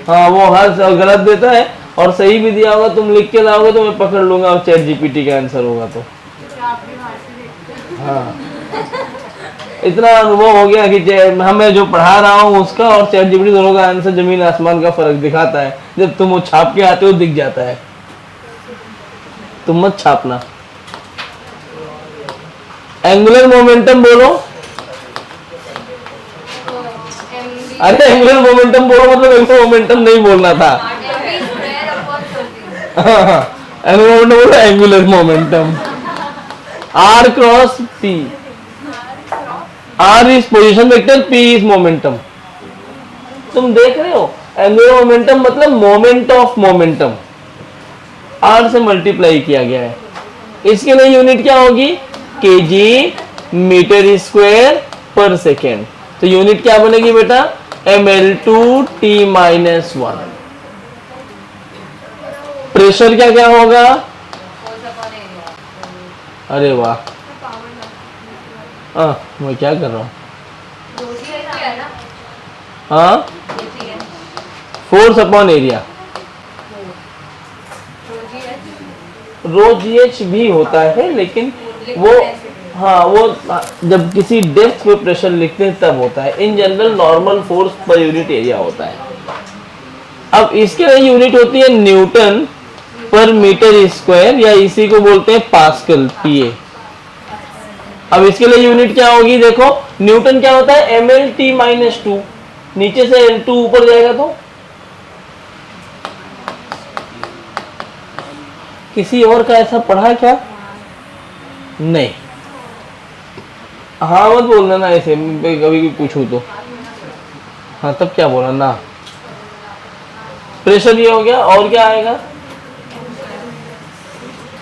A: हाँ वो हर गलत देता है, और सही भी दिया होगा तुम लिख के लाओगे तो मैं पकड़ लूंगा और चैट जीपीटी का आंसर होगा। तो हाँ इतना अनुभव हो गया कि मैं जो पढ़ा रहा हूँ उसका और चैट जीपीटी दोनों का आंसर जमीन आसमान का फर्क दिखाता है। जब तुम वो छाप के आते हो दिख जाता है। तुम मत छापना। एंगुलर मोमेंटम बोलो। अरे एंगुलर मोमेंटम बोलो, मतलब एंगुलर मोमेंटम नहीं बोलना था। एंगुलर मोमेंटम बोलो, angular momentum. R cross P. R is position vector, P is momentum. तुम देख रहे हो एंगुलर मोमेंटम मतलब मोमेंट ऑफ मोमेंटम, आर से मल्टीप्लाई किया गया है। इसके लिए यूनिट क्या होगी? Kg metre square per second. तो यूनिट क्या बनेगी बेटा? ml2t-1। प्रेशर क्या क्या होगा? अरे वाह, मैं क्या कर रहा हूँ? हाँ फोर्स अपॉन एरिया। रो जीएच भी होता है लेकिन वो, हाँ वो जब किसी डेप्थ पे प्रेशर लिखते हैं तब होता है। In general normal force per unit area होता है। अब इसके लिए यूनिट होती है न्यूटन पर मीटर स्क्वायर, या इसी को बोलते हैं पास्कल, पीए। अब इसके लिए यूनिट क्या होगी? देखो न्यूटन क्या होता है? mlt-2। नीचे से L2 ऊपर जाएगा तो किसी और का ऐसा पढ़ा क्या? नहीं। हाँ मत बोलना ना ऐसे, कभी भी पूछूं तो। हाँ तब क्या बोला ना? प्रेशर ये हो गया, और क्या आएगा?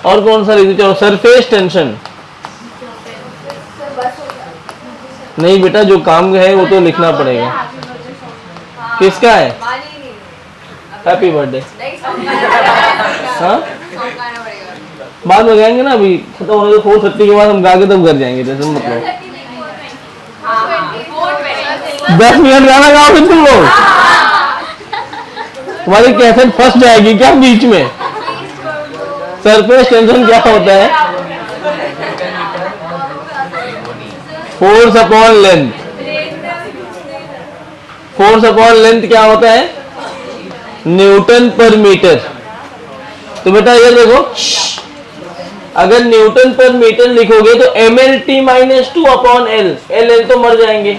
A: और कौन सा लिख? चलो सरफेस टेंशन। नहीं बेटा, जो काम है वो तो लिखना पड़ेगा। किसका है? Happy birthday. हाँ बाद में गाएंगे ना, अभी खत्म होने दो 4:30 के बाद हम गा के तब घर जाएंगे, जैसे मतलब 10 मिनट गाना गाओगे तुम लोग? तुम्हारी कैसेट फर्स्ट जाएगी क्या बीच में? सरफेस टेंशन क्या होता है? Force upon length. Force upon length क्या होता है? न्यूटन पर मीटर। तो बेटा ये देखो, अगर न्यूटन पर मीटर लिखोगे तो mL/t-2 अपॉन L, L तो मर जाएंगे,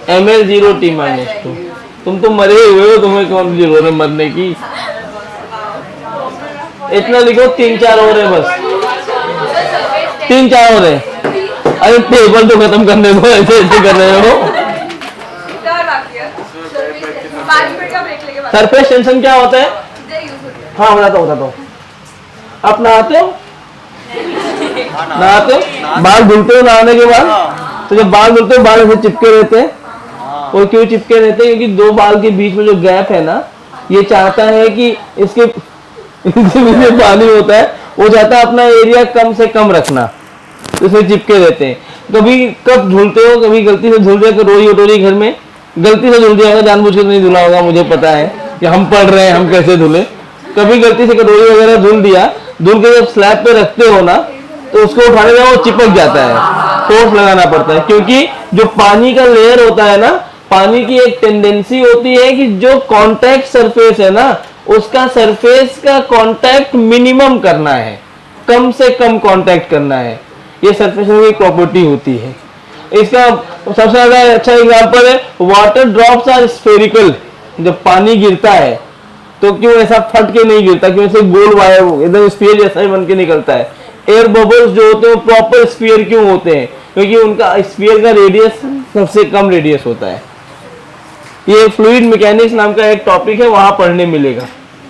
A: mL/t-2। तुम तो मरे हुए हो, तुम्हें कौन सी जरूरत है मरने की? इतना लिखो, 3-4 और है बस, 3-4 और है। अरे टेबल तो खत्म करने दो, ऐसे ऐसे कर रहे हो। सरफेस टेंशन क्या होता है? हाँ बताता हूँ। आप नहाते हो? नहाते हो, बाल धुलते हो नहाने के बाद? तो जब बाल धुलते हो बाल ऐसे चिपके रहते हैं, और क्यों चिपके रहते हैं? क्योंकि 2 बाल के बीच में जो गैप है ना, ये चाहता है कि इसके जो पानी होता है वो चाहता है अपना एरिया कम से कम रखना, तो इसमें चिपके रहते हैं। कभी कब धुलते हो? कभी गलती से धुल जाए, रोई वटोरी घर में गलती से धुल दिया होगा, जानबूझ के नहीं धुला होगा, मुझे पता है कि हम पढ़ रहे हैं हम कैसे धुले। कभी गलती से कटोरी वगैरह धुल दिया, धुल के जब स्लैब पे रखते हो ना, तो उसको उठाने में वो चिपक जाता है, फोर्स लगाना पड़ता है। क्योंकि जो पानी का लेयर होता है ना, पानी की एक टेंडेंसी होती है कि जो कांटेक्ट सरफेस है ना, उसका सरफेस का कांटेक्ट मिनिमम करना है, कम से कम कांटेक्ट करना है। ये सरफेस की प्रॉपर्टी होती है। इसका सबसे ज्यादा अच्छा एग्जांपल है वाटर ड्रॉप्स आर स्फेरिकल। जब पानी गिरता है तो क्यों ऐसा फट के नहीं गिरता, क्यों ऐसे गोल वायर एकदम स्फीयर जैसा ही बन के निकलता है। एयर बबल्स जो होते हैं वो प्रॉपर स्फीयर क्यों होते हैं? क्योंकि उनका स्फीयर का रेडियस सबसे कम रेडियस होता है। ये फ्लूइड मैकेनिक्स नाम का एक टॉपिक है, वहां पढ़ने मिलेगा।